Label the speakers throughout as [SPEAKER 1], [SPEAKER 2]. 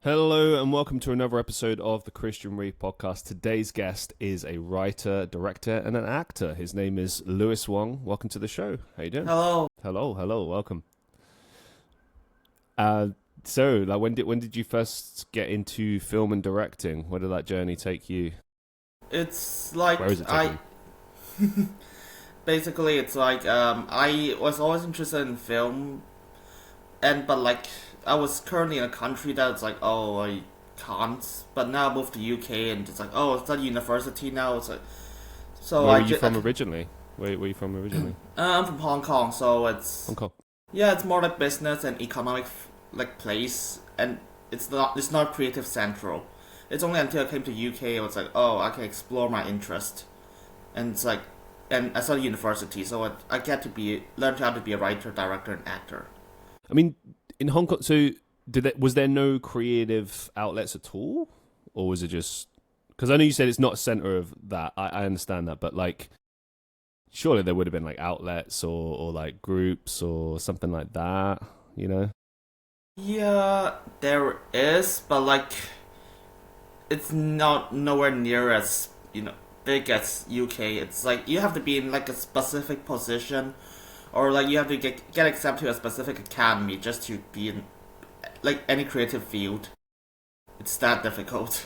[SPEAKER 1] Hello and welcome to another episode of the Christian Reeve Podcast. Today's guest is a writer, director, and an actor. His name is Louis Wong. Welcome to the show. How you doing?
[SPEAKER 2] Hello.
[SPEAKER 1] Hello. Welcome. When did you first get into film and directing? Where did that journey take you?
[SPEAKER 2] It's like
[SPEAKER 1] Where is it taking you?
[SPEAKER 2] Basically, it's like I was always interested in film, but I was currently in a country that's like, oh, I can't. But now I moved to UK and it's like, oh, it's at university now. It's like, so
[SPEAKER 1] Where were you from originally? Where were you from originally?
[SPEAKER 2] I'm from Hong Kong, so it's
[SPEAKER 1] Hong Kong.
[SPEAKER 2] Yeah, it's more like business and economic place, and it's not creative central. It's only until I came to UK I was like, oh, I can explore my interest, and it's like, and I started university, so I get to learn how to be a writer, director, and actor.
[SPEAKER 1] I mean, in Hong Kong, so was there no creative outlets at all, or was it just because I know you said it's not a center of that? I understand that, but like, surely there would have been like outlets or like groups or something like that, you know?
[SPEAKER 2] Yeah, there is, but like, it's not nowhere near as big as UK. It's like you have to be in like a specific position, or like you have to get accepted to a specific academy just to be in like any creative field. It's that difficult.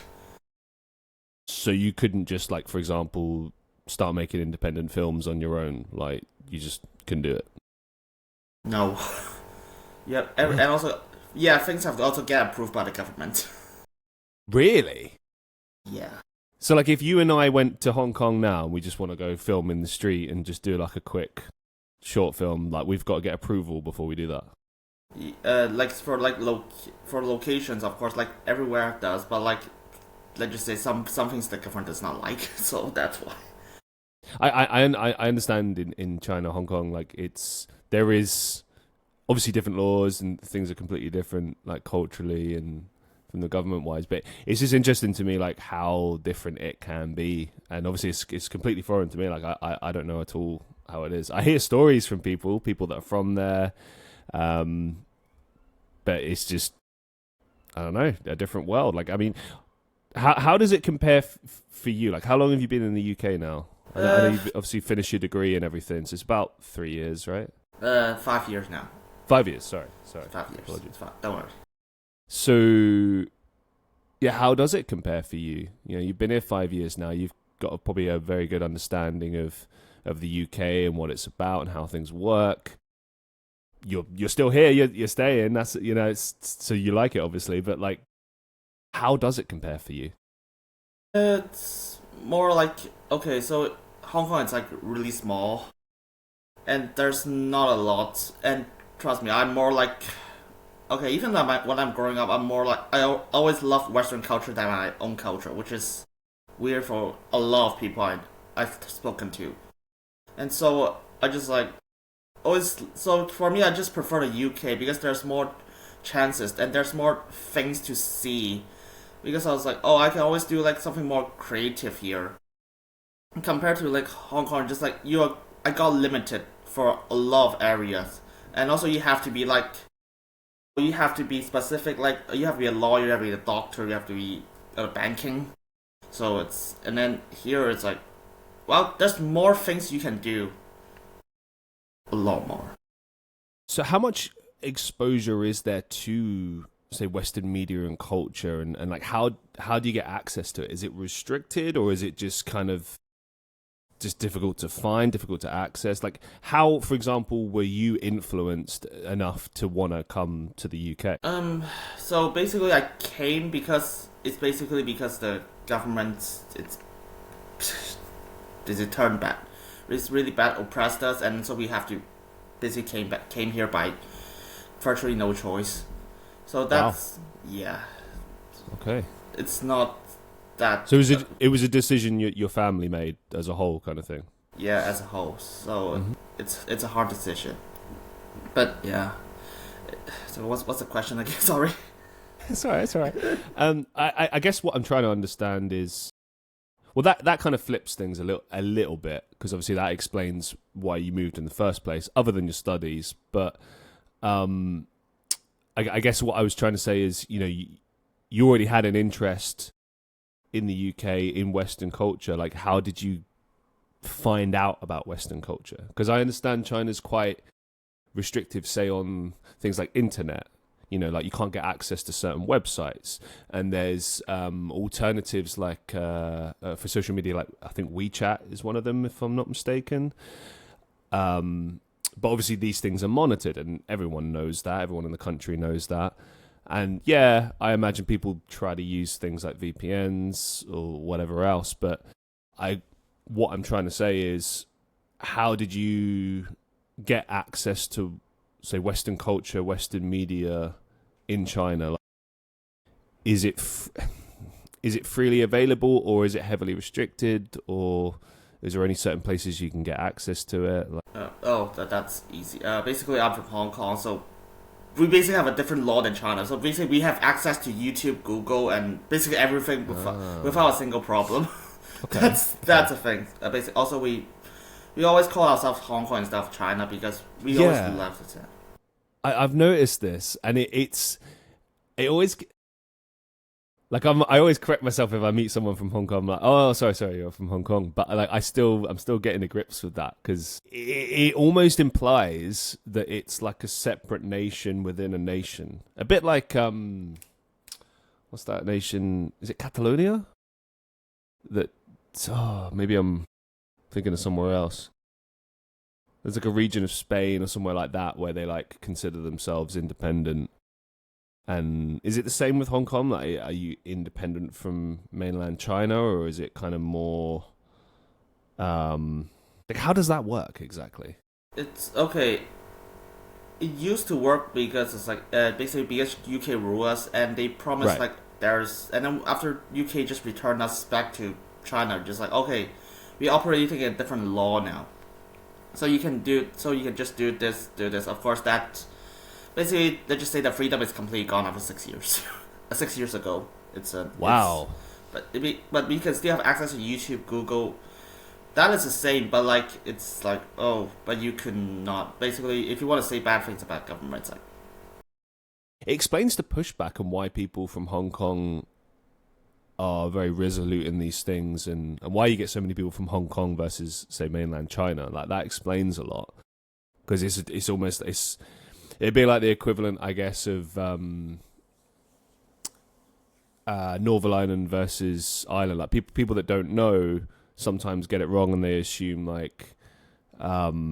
[SPEAKER 1] So you couldn't just like, for example, start making independent films on your own. Like you just couldn't do it.
[SPEAKER 2] No. Yep, and also, yeah, things have to also get approved by the government.
[SPEAKER 1] Really?
[SPEAKER 2] Yeah.
[SPEAKER 1] So like, if you and I went to Hong Kong now, and we just want to go film in the street and just do like a quick short film, like we've got to get approval before we do that.
[SPEAKER 2] Like for locations, of course, like everywhere it does, but like let's just say some things the government does not like, so that's why.
[SPEAKER 1] I understand in China, Hong Kong, like there is obviously different laws and things are completely different, like culturally and from the government wise, but it's just interesting to me like how different it can be, and obviously it's completely foreign to me. Like I don't know at all how it is. I hear stories from people that are from there, but it's just, I don't know, a different world. Like, I mean, how does it compare for you? Like, how long have you been in the UK now? I know you've obviously finished your degree and everything, so it's about 3 years, right?
[SPEAKER 2] 5 years now.
[SPEAKER 1] 5 years, sorry.
[SPEAKER 2] 5 years. Apologies. It's fine. Don't worry.
[SPEAKER 1] So, yeah, how does it compare for you? You know, you've been here 5 years now. You've got probably a very good understanding of the UK and what it's about and how things work. You're still here. You're staying. That's, you know, it's, so you like it obviously, but like, how does it compare for you?
[SPEAKER 2] It's more like, okay, so Hong Kong is like really small, and there's not a lot. And trust me, I'm more like, okay, even though when I'm growing up, I'm more like, I always loved Western culture than my own culture, which is weird for a lot of people I've spoken to. And so I just like, so for me, I just prefer the UK because there's more chances and there's more things to see. Because I was like, oh, I can always do like something more creative here. Compared to like Hong Kong, just like I got limited for a lot of areas. And also you have to be specific, like you have to be a lawyer, you have to be a doctor, you have to be banking. So and then here it's like, well, there's more things you can do. A lot more.
[SPEAKER 1] So how much exposure is there to, say, Western media and culture, and like how do you get access to it? Is it restricted, or is it just kind of just difficult to find, difficult to access? Like, how, for example, were you influenced enough to want to come to the UK?
[SPEAKER 2] So basically I came because the government turned bad. It's really bad, oppressed us, and so we have to basically came here by virtually no choice. So that's yeah.
[SPEAKER 1] Okay.
[SPEAKER 2] It's not that.
[SPEAKER 1] So it was a decision your family made as a whole, kind of thing.
[SPEAKER 2] Yeah, as a whole. So it's a hard decision, but yeah. So what's the question again? Sorry.
[SPEAKER 1] It's all right. I guess what I'm trying to understand is, well, that kind of flips things a little bit, because obviously that explains why you moved in the first place, other than your studies. But I guess what I was trying to say is, you know, you already had an interest in the UK in Western culture. Like, how did you find out about Western culture? Because I understand China's quite restrictive, say, on things like internet. Like you can't get access to certain websites, and there's alternatives like for social media, like I think WeChat is one of them, if I'm not mistaken. But obviously these things are monitored, and everyone knows that. Everyone in the country knows that. And yeah, I imagine people try to use things like VPNs or whatever else. But what I'm trying to say is, how did you get access to, say, Western culture, Western media in China? Like, is it freely available, or is it heavily restricted, or is there any certain places you can get access to it?
[SPEAKER 2] That's easy. Basically, I'm from Hong Kong, so we basically have a different law than China. So basically, we have access to YouTube, Google, and basically everything without a single problem.
[SPEAKER 1] Okay.
[SPEAKER 2] That's a thing. Basically, also we always call ourselves Hong Kong instead of China because we always love it.
[SPEAKER 1] I've noticed this, and it always, like, I always correct myself if I meet someone from Hong Kong. I'm like, oh, sorry, you're from Hong Kong. But like, I'm still getting to grips with that, because it almost implies that it's like a separate nation within a nation. A bit like what's that nation? Is it Catalonia? Maybe I'm thinking of somewhere else. There's like a region of Spain or somewhere like that where they like consider themselves independent. And is it the same with Hong Kong? Like, are you independent from mainland China, or is it kind of more like, how does that work exactly?
[SPEAKER 2] It's okay. It used to work because it's like basically because UK rule us, and they promised
[SPEAKER 1] Right.
[SPEAKER 2] like and then after UK just returned us back to China, just like, okay, we're operating a different law now. So you can just do this. Of course, that basically, let's just say the freedom is completely gone after 6 years. 6 years ago,
[SPEAKER 1] Wow.
[SPEAKER 2] But we can still have access to YouTube, Google. That is the same, but like it's like, but you could not. Basically, if you want to say bad things about government, it's like,
[SPEAKER 1] It explains the pushback and why people from Hong Kong are very resolute in these things, and why you get so many people from Hong Kong versus, say, mainland China. Like, that explains a lot, because it'd be like the equivalent, I guess, of Northern Ireland versus Ireland. Like, people that don't know sometimes get it wrong, and they assume like that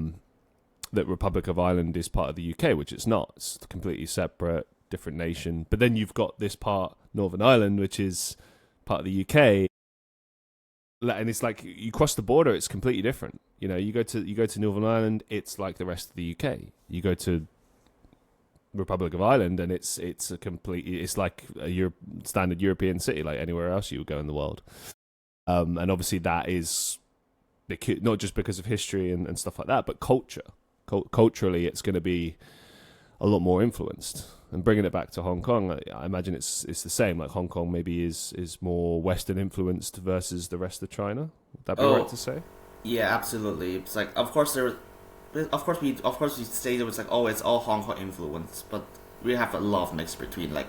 [SPEAKER 1] Republic of Ireland is part of the UK, which it's not. It's completely separate, different nation. But then you've got this part, Northern Ireland, which is part of the UK, and it's like, you cross the border, it's completely different. You go to Northern Ireland, it's like the rest of the UK. You go to Republic of Ireland, and it's like a standard European city, like anywhere else you would go in the world. And obviously that is not just because of history and stuff like that, but culture. Culturally, it's going to be a lot more influenced. And bringing it back to Hong Kong, I imagine it's the same. Like, Hong Kong maybe is more Western influenced versus the rest of China. Would that be right to say?
[SPEAKER 2] Yeah, absolutely. It's like, of course we say that it's like, it's all Hong Kong influence, but we have a lot of mix between like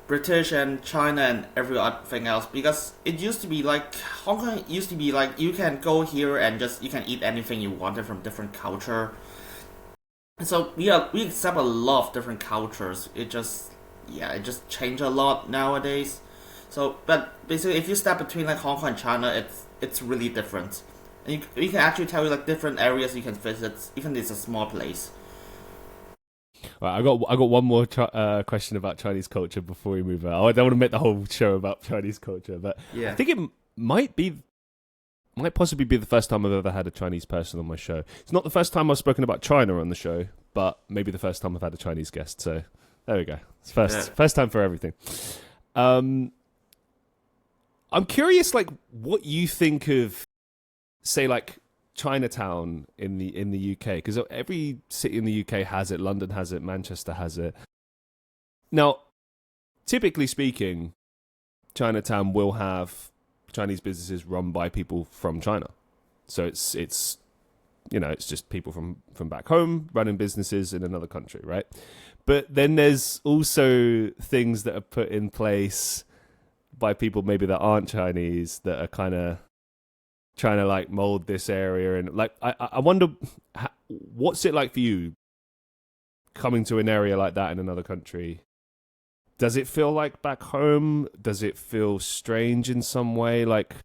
[SPEAKER 2] British and China and everything else, because it used to be like, Hong Kong used to be like, you can go here and you can eat anything you wanted from different culture. And so we accept a lot of different cultures. It just changed a lot nowadays. So, but basically, if you step between like Hong Kong and China, it's really different. And we can actually tell you like different areas you can visit, even if it's a small place.
[SPEAKER 1] Right, I got one more question about Chinese culture before we move on. I don't want to make the whole show about Chinese culture, but
[SPEAKER 2] yeah.
[SPEAKER 1] I think it might possibly be the first time I've ever had a Chinese person on my show. It's not the first time I've spoken about China on the show, but maybe the first time I've had a Chinese guest. So there we go. It's first time for everything. I'm curious, like, what you think of, say, like, Chinatown in the UK, because every city in the UK has it. London has it. Manchester has it. Now, typically speaking, Chinatown will have Chinese businesses run by people from China, so it's it's just people from back home running businesses in another country, right? But then there's also things that are put in place by people maybe that aren't Chinese that are kind of trying to like mold this area. And like, I wonder, what's it like for you coming to an area like that in another country? Does it feel like back home? Does it feel strange in some way? Like,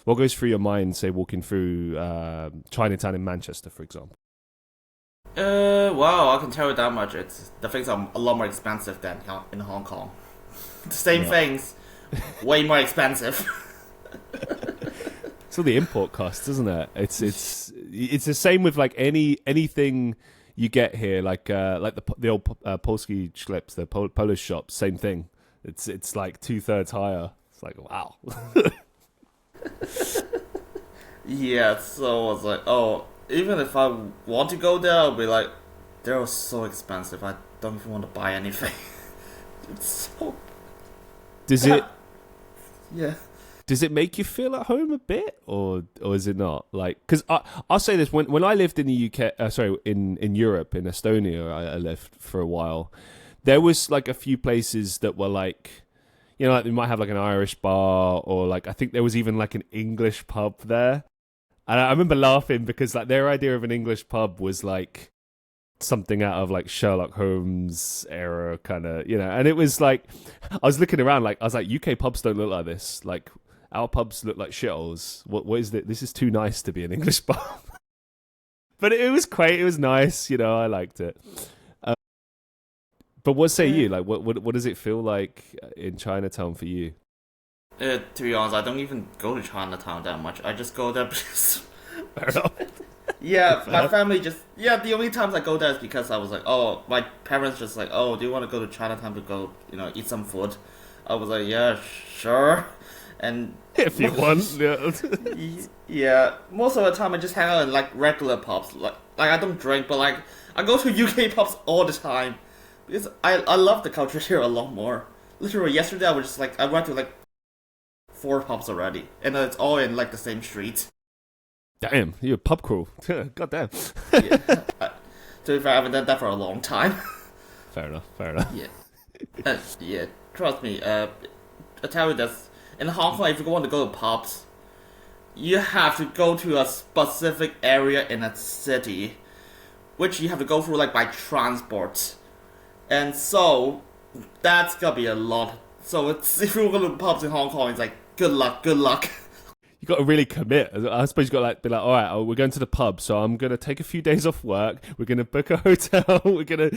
[SPEAKER 1] what goes through your mind, say, walking through Chinatown in Manchester, for example?
[SPEAKER 2] Well, I can tell you that much. The things are a lot more expensive than in Hong Kong. The same things, way more expensive.
[SPEAKER 1] It's all the import costs, isn't it? It's the same with like anything you get here, like the old Polski skleps, the Polish shops. Same thing. It's like 2/3 higher. It's like, wow.
[SPEAKER 2] Yeah, so I was like, oh, even if I want to go there, I'll be like, they're so expensive. I don't even want to buy anything. It's so.
[SPEAKER 1] Does it?
[SPEAKER 2] Yeah.
[SPEAKER 1] Does it make you feel at home a bit, or is it not? Like, because I'll say this: when I lived in the UK, in Europe, in Estonia, I lived for a while. There was like a few places that were like, like they might have like an Irish bar, or like I think there was even like an English pub there. And I remember laughing because like their idea of an English pub was like something out of like Sherlock Holmes era kind of, and it was like, I was looking around, like, I was like, UK pubs don't look like this. Like, our pubs look like shitholes. What is it? This is too nice to be an English pub. But it was quaint. It was nice. I liked it. But what say you? Like, what does it feel like in Chinatown for you?
[SPEAKER 2] To be honest, I don't even go to Chinatown that much. I just go there because.
[SPEAKER 1] Fair enough.
[SPEAKER 2] Yeah, my family just. Yeah, the only times I go there is because I was like, oh, my parents just like, oh, do you want to go to Chinatown to go, eat some food? I was like, yeah, sure. And
[SPEAKER 1] if you want, yeah.
[SPEAKER 2] Yeah, most of the time I just hang out in like regular pubs. Like I don't drink, but like I go to UK pubs all the time because I love the culture here a lot more. Literally yesterday I was just like I went to like 4 pubs already, and it's all in like the same street.
[SPEAKER 1] Damn, you're a pub crew. God damn.
[SPEAKER 2] Yeah, to be fair, I haven't done that for a long time.
[SPEAKER 1] Fair enough.
[SPEAKER 2] Yeah, yeah. Trust me. I tell you this. In Hong Kong, if you want to go to pubs, you have to go to a specific area in a city, which you have to go through like by transport, and so that's gonna be a lot. So if you go to pubs in Hong Kong, it's like good luck.
[SPEAKER 1] You got to really commit. I suppose you got to be like, all right, we're going to the pub, so I'm gonna take a few days off work. We're gonna book a hotel. We're gonna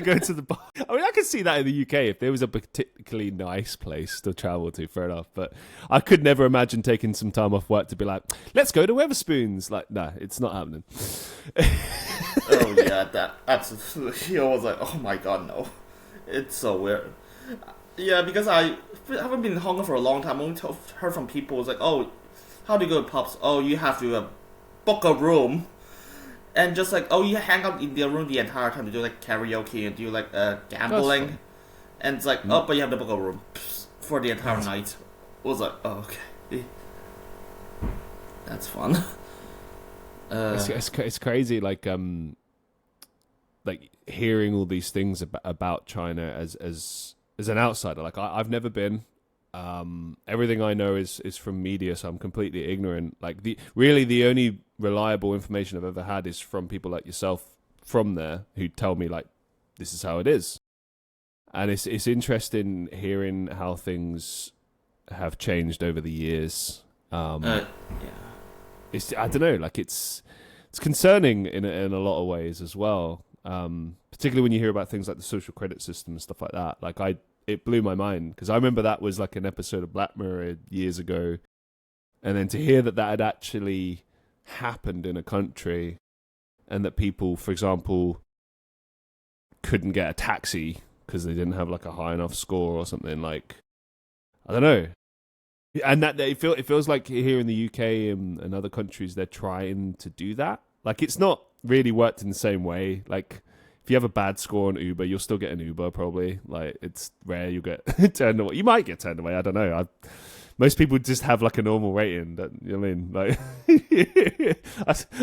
[SPEAKER 1] go to the bar. I mean, I can see that in the UK if there was a particularly nice place to travel to. Fair enough, but I could never imagine taking some time off work to be like, let's go to Wetherspoons. Like, no, it's not happening.
[SPEAKER 2] Oh yeah, that absolutely. I was like, oh my god, no, it's so weird. Yeah, because I haven't been in Hong Kong for a long time. I only heard from people, it's like, oh, how do you go to pubs? Oh, you have to book a room. And just like, oh, you hang out in the room the entire time to do like karaoke and do like gambling. And it's like, oh, but you have to book a room for the entire night. I was like, oh, okay. That's fun.
[SPEAKER 1] It's crazy, like hearing all these things about China as an outsider. Like I've never been. Everything I know is from media, so I'm completely ignorant. Like the only reliable information I've ever had is from people like yourself from there who tell me like this is how it is. And it's interesting hearing how things have changed over the years.
[SPEAKER 2] Yeah.
[SPEAKER 1] It's I don't know, like it's concerning in a lot of ways as well. Particularly when you hear about things like the social credit system and stuff like that. Like it blew my mind because I remember that was like an episode of Black Mirror years ago, and then to hear that had actually happened in a country, and that people, for example, couldn't get a taxi because they didn't have like a high enough score or something. Like I don't know, and that it feels like here in the UK and other countries they're trying to do that. Like it's not really worked in the same way. Like if you have a bad score on Uber, you'll still get an Uber probably. Like it's rare you'll get turned away. You might get turned away. I don't know. most people just have like a normal rating. That, you know what I mean? Like,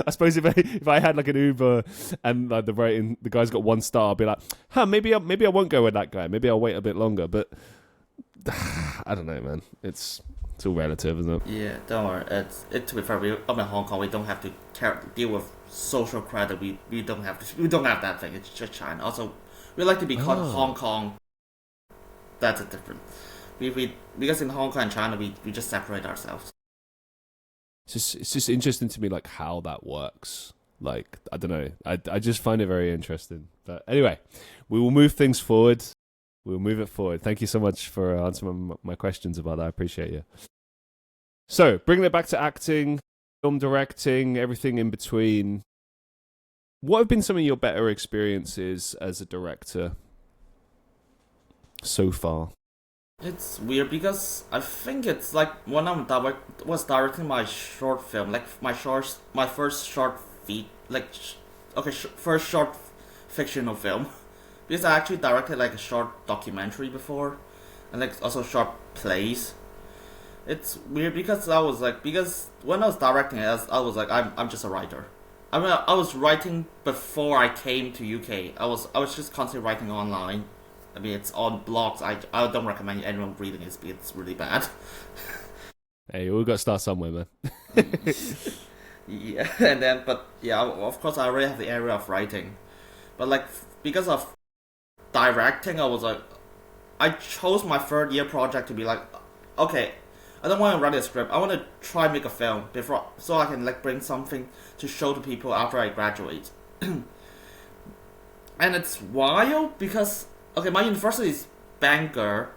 [SPEAKER 1] I suppose if I had like an Uber and like the rating, the guy's got 1 star, I'd be like, maybe I won't go with that guy. Maybe I'll wait a bit longer. But I don't know, man. It's all relative, isn't it?
[SPEAKER 2] Yeah, don't worry. To be fair, I'm in Hong Kong. We don't have to deal with social credit. We don't have that thing. It's just China. Also, we like to be called Hong Kong. That's a different. Because in Hong Kong and China, we just separate ourselves.
[SPEAKER 1] It's just interesting to me, like how that works. Like, I don't know. I just find it very interesting. But anyway, we will move things forward. We'll move it forward. Thank you so much for answering my questions about that. I appreciate you. So, bringing it back to acting, film directing, everything in between. What have been some of your better experiences as a director so far?
[SPEAKER 2] It's weird because I think it's like when I was directing my short film, like my first short first short fictional film. Because I actually directed like a short documentary before, and like also short plays. It's weird because when I was directing it, I was like I'm just a writer. I mean I was writing before I came to UK. I was just constantly writing online. I mean it's on blogs. I don't recommend anyone reading it. It's really bad.
[SPEAKER 1] Hey, we got to start somewhere, man.
[SPEAKER 2] Yeah, and then of course I already have the area of writing, but like because of directing, I was like, I chose my 3rd year project to be like, okay, I don't want to write a script. I want to try make a film before, so I can like bring something to show to people after I graduate. And it's wild because my university is Bangor,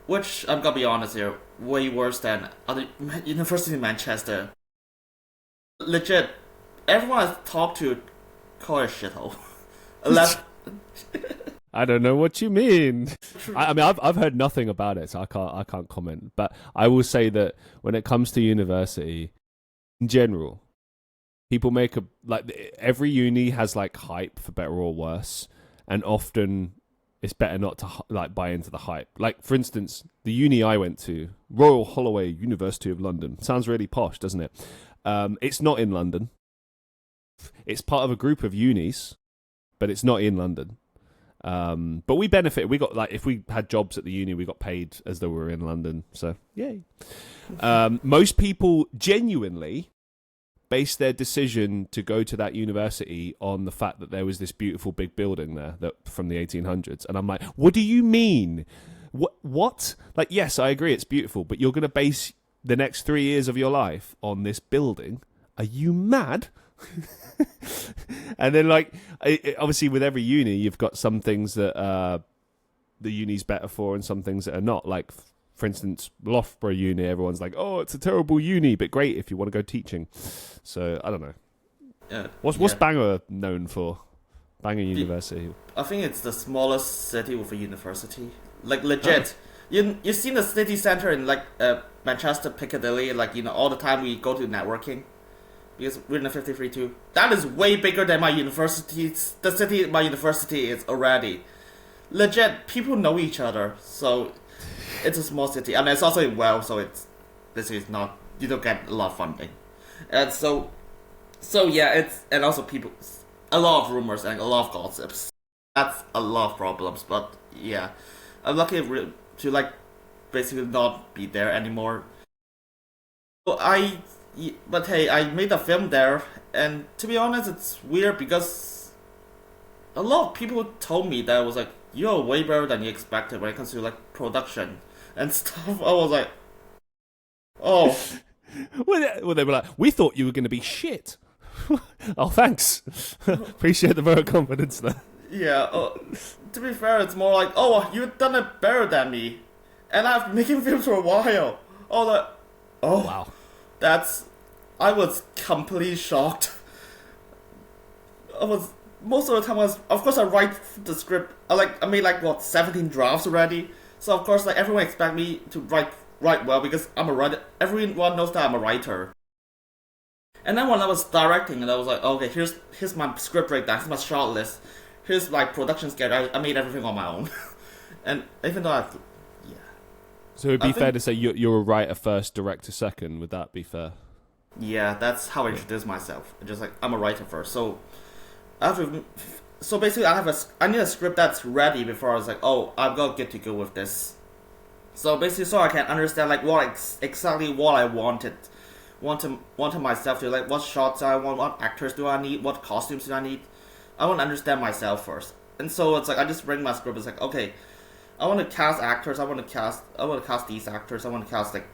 [SPEAKER 2] which I'm gonna be honest here, way worse than other university in Manchester. Legit, everyone I talked to call it a shithole.
[SPEAKER 1] I don't know what you mean. I mean, I've heard nothing about it, so I can't comment. But I will say that when it comes to university, in general, people make every uni has like hype for better or worse, and often it's better not to like buy into the hype. Like for instance, the uni I went to, Royal Holloway University of London, sounds really posh, doesn't it? It's not in London. It's part of a group of unis, but it's not in London. But we benefit. We got like if we had jobs at the uni, we got paid as though we were in London. So yay. Most people genuinely base their decision to go to that university on the fact that there was this beautiful big building there that from the 1800s. And I'm like, what do you mean? What? Like, yes, I agree, it's beautiful, but you're going to base the next 3 years of your life on this building? Are you mad? And then like obviously with every uni you've got some things that the uni's better for and some things that are not. Like for instance, Loughborough Uni, everyone's like, oh, it's a terrible uni, but great if you want to go teaching. So I don't know. What's Bangor known for? Bangor University.
[SPEAKER 2] I think it's the smallest city with a university. Like legit. You've seen the city center in like Manchester, Piccadilly, like all the time we go to networking. Because we're in the 53 too. That is way bigger than my university. The city my university is already. Legit, people know each other, so it's a small city. I mean, it's also in Wales, so it's not. You don't get a lot of funding, and so yeah, and also a lot of rumors and a lot of gossips. That's a lot of problems, but yeah, I'm lucky to like basically not be there anymore. But hey, I made a film there, and to be honest, it's weird because a lot of people told me that I was like, you're way better than you expected when it comes to like production and stuff. I was like, oh.
[SPEAKER 1] Well, they were like, we thought you were going to be shit. Oh, thanks. Appreciate the vote of confidence there.
[SPEAKER 2] Yeah, to be fair, it's more like, oh, you've done it better than me, and I've been making films for a while.
[SPEAKER 1] Wow.
[SPEAKER 2] I was completely shocked. Most of the time of course I write the script. I made 17 drafts already. So of course everyone expect me to write well because I'm a writer. Everyone knows that I'm a writer. And then when I was directing, and I was like, okay, here's my script breakdown, here's my shot list, here's my production schedule. I made everything on my own. And even though
[SPEAKER 1] So it'd be fair to say you're a writer first, director second. Would that be fair?
[SPEAKER 2] Yeah, that's how I introduce myself. Just like I'm a writer first. So basically I need a script that's ready before I was like, oh, I've got good to go with this. So basically, so I can understand like exactly what I wanted myself to, like what shots I want, what actors do I need, what costumes do I need. I want to understand myself first, and so it's like I just bring my script. It's like, okay, I want to cast actors. I want to cast these actors. I want to cast like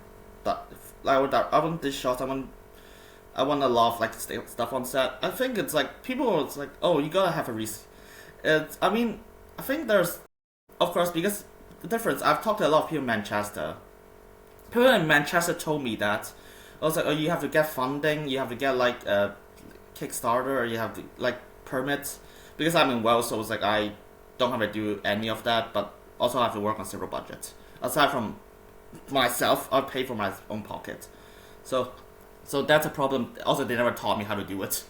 [SPEAKER 2] that. I want this shot. I want a lot of like stuff on set. I think it's like people. It's like, oh, you gotta have a risk. I mean, I think there's, of course, because the difference. I've talked to a lot of people in Manchester. People in Manchester told me that I was like, oh, you have to get funding. You have to get like a Kickstarter, or you have to like permits. Because I'm in Wales, so it's like I don't have to do any of that, but also I have to work on several budgets. Aside from myself, I pay for my own pocket. So that's a problem. Also, they never taught me how to do it.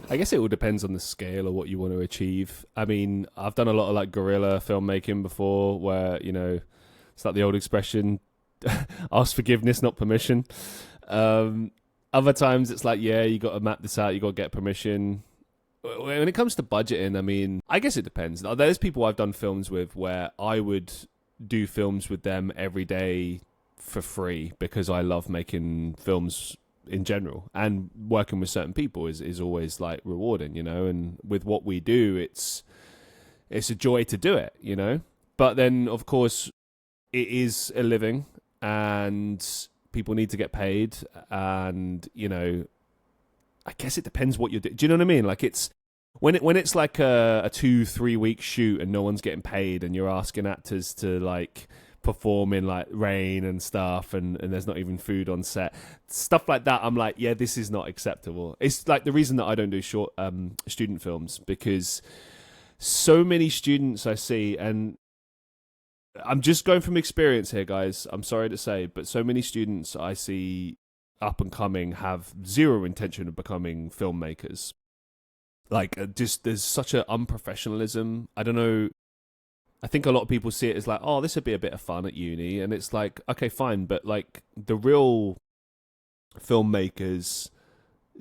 [SPEAKER 1] I guess it all depends on the scale of what you want to achieve. I mean, I've done a lot of like guerrilla filmmaking before, where it's like the old expression, ask forgiveness, not permission. Other times it's like, yeah, you got to map this out, you got to get permission. When it comes to budgeting, I mean, I guess it depends. There's people I've done films with where I would do films with them every day for free because I love making films in general, and working with certain people is always like rewarding, and with what we do, it's a joy to do it, but then of course it is a living and people need to get paid, and I guess it depends what you're doing. Do you know what I mean? Like it's when it's like a 2-3 week shoot and no one's getting paid, and you're asking actors to like perform in like rain and stuff, and there's not even food on set, stuff like that. I'm like, yeah, this is not acceptable. It's like the reason that I don't do short student films, because so many students I see, and I'm just going from experience here, guys, I'm sorry to say, but so many students I see up and coming have zero intention of becoming filmmakers. Like, just there's such an unprofessionalism. I don't know. I think a lot of people see it as like, oh, this would be a bit of fun at uni. And it's like, okay, fine. But like the real filmmakers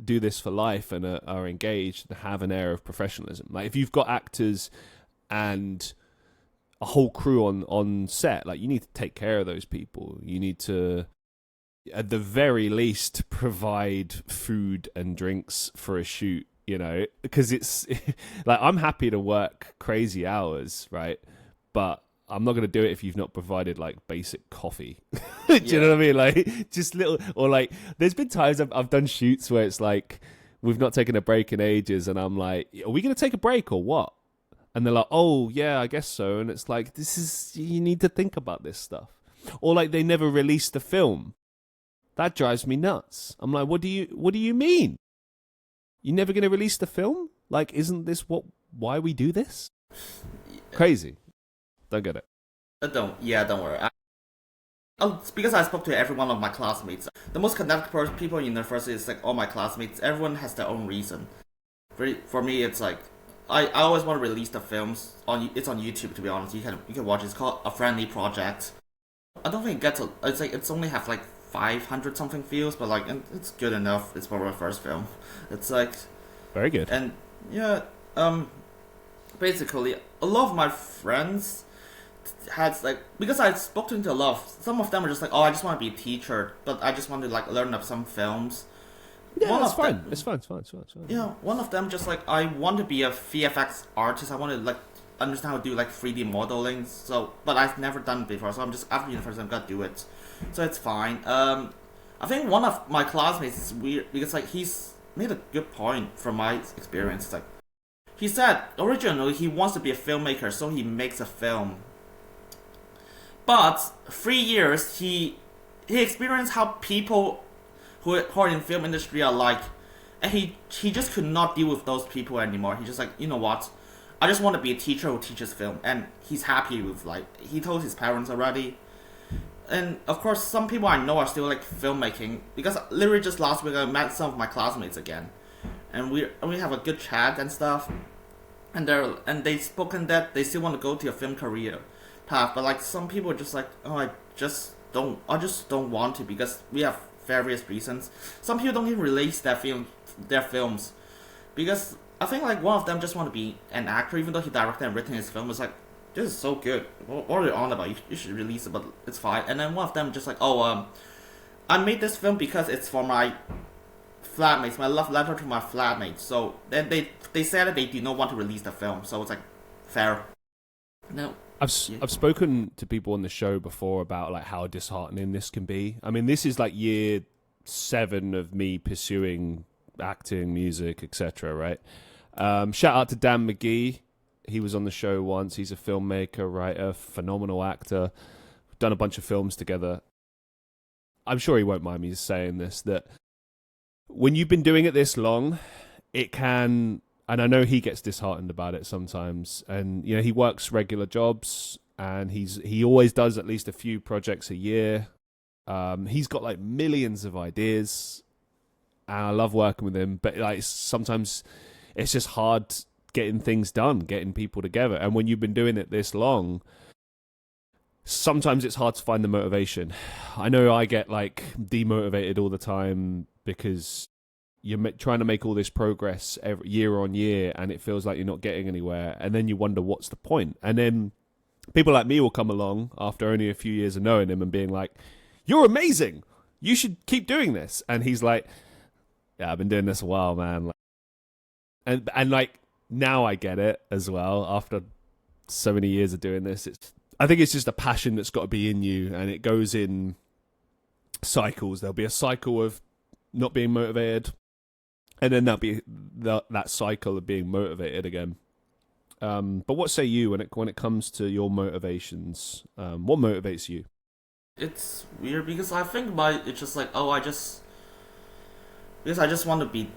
[SPEAKER 1] do this for life and are engaged and have an air of professionalism. Like if you've got actors and a whole crew on set, like you need to take care of those people. You need to, at the very least, provide food and drinks for a shoot, because it's like, I'm happy to work crazy hours, right? But I'm not going to do it if you've not provided like basic coffee. Do you know what I mean? Like just little, or like there's been times I've done shoots where it's like, we've not taken a break in ages. And I'm like, are we going to take a break or what? And they're like, oh yeah, I guess so. And it's like, you need to think about this stuff. Or like they never released the film. That drives me nuts. I'm like, what do you mean? You're never going to release the film? Like, isn't this why we do this? Crazy. Don't get it.
[SPEAKER 2] Don't worry. It's because I spoke to every one of my classmates. The most connected people in university is like all my classmates. Everyone has their own reason. For me, it's like I always want to release the films it's on YouTube, to be honest. You can watch it. It's called A Friendly Project. I don't think it's only have like 500 something views, but like it's good enough. It's for my first film. It's like
[SPEAKER 1] very good.
[SPEAKER 2] And yeah, basically a lot of my friends had like, because I spoke to a lot of, some of them are just like, oh, I just want to be a teacher, but I just want to like learn some films.
[SPEAKER 1] Yeah, it's fine. It's fine.
[SPEAKER 2] Yeah, one of them just like, I want to be a VFX artist. I want to like understand how to do like 3D modeling. So, but I've never done it before. So I'm just, after university, I'm gonna do it. So it's fine. I think one of my classmates is weird because like he's made a good point from my experience. It's like he said originally he wants to be a filmmaker, so he makes a film. But 3 years he experienced how people who are in film industry are like, and he just could not deal with those people anymore. He's just like, you know what? I just want to be a teacher who teaches film, and he's happy with like, he told his parents already. And of course, some people I know are still like filmmaking, because literally just last week I met some of my classmates again, and we have a good chat and stuff, and they've spoken that they still want to go to a film career, path. But like some people are just like, oh, I just don't want to because we have various reasons. Some people don't even release their films because I think like one of them just want to be an actor, even though he directed and written his film. It's like, this is so good. What are you on about? You should release it, but it's fine. And then one of them just like, oh, I made this film because it's for my flatmates, my love letter to my flatmates. So then they said that they did not want to release the film. So it's like, fair. No.
[SPEAKER 1] I've spoken to people on the show before about like how disheartening this can be. I mean, this is like year 7 of me pursuing acting, music, etc. Right? Shout out to Dan McGee. He was on the show once. He's a filmmaker, writer, phenomenal actor. We've done a bunch of films together. I'm sure he won't mind me saying this, that when you've been doing it this long, it can, and I know he gets disheartened about it sometimes, and you know, he works regular jobs and he always does at least a few projects a year. He's got like millions of ideas and I love working with him, but like sometimes it's just hard getting things done, getting people together. And when you've been doing it this long, sometimes it's hard to find the motivation. I know I get like demotivated all the time because you're trying to make all this progress every year on year and it feels like you're not getting anywhere. And then you wonder, what's the point? And then people like me will come along after only a few years of knowing him and being like, you're amazing. You should keep doing this. And he's like, yeah, I've been doing this a while, man. And like, now I get it as well after so many years of doing this. I think it's just a passion that's got to be in you, and it goes in cycles. There'll be a cycle of not being motivated, and then there'll be that cycle of being motivated again. But what say you when it comes to your motivations? What motivates you?
[SPEAKER 2] It's weird because I think it's just like, because I just want to be,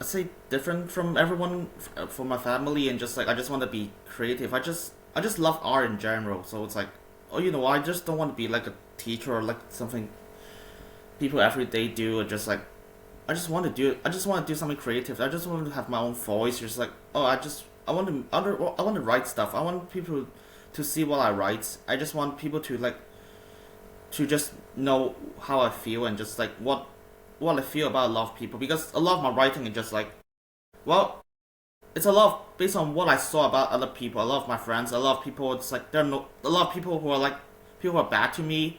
[SPEAKER 2] I say, different from everyone, for my family, and just like I just want to be creative. I just love art in general. So it's like, I just don't want to be like a teacher or like something people every day do. Or just like, I just want to do something creative. I just want to have my own voice. Just like, I want to write stuff. I want people to see what I write. I just want people to just know how I feel and just like what I feel about a lot of people, because a lot of my writing is just like, it's a lot based on what I saw about other people. A lot of my friends, a lot of people, it's like a lot of people who are like, people who are bad to me,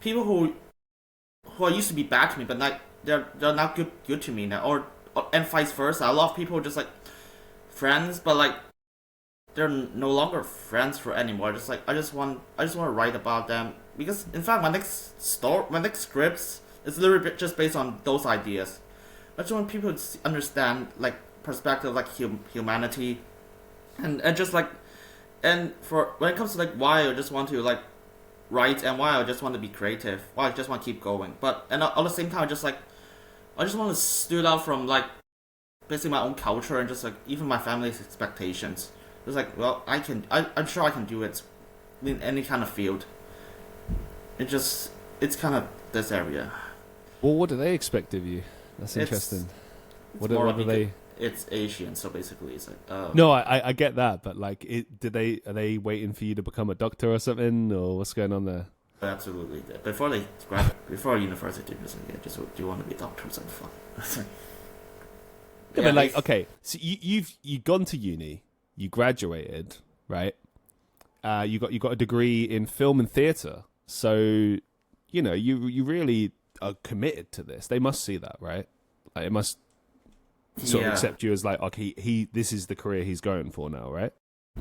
[SPEAKER 2] people who are used to be bad to me, but like they're not good to me now, and vice versa. A lot of people are just like friends, but like they're no longer friends for anymore. Just like I just want to write about them, because in fact my next scripts is literally just based on those ideas. I just want people to understand like perspective, like humanity, and just like, and for when it comes to like why I just want to like write and why I just want to be creative, why I just want to keep going, but and at the same time I just want to stood out from like basically my own culture and just like even my family's expectations. It's like, I'm sure I can do it in any kind of field. It's kind of this area.
[SPEAKER 1] Well, what do they expect of you? That's interesting. What do they?
[SPEAKER 2] It's Asian, so basically it's like.
[SPEAKER 1] No, I get that, but like, are they waiting for you to become a doctor or something, or what's going on there?
[SPEAKER 2] Absolutely. Before university, do you want to be a doctor or something?
[SPEAKER 1] Yeah, but like, okay, so you've gone to uni, you graduated, right? You got a degree in film and theatre, so you really are committed to this. They must see that, right? Like, it must sort of accept you as like, okay, this is the career he's going for now, right?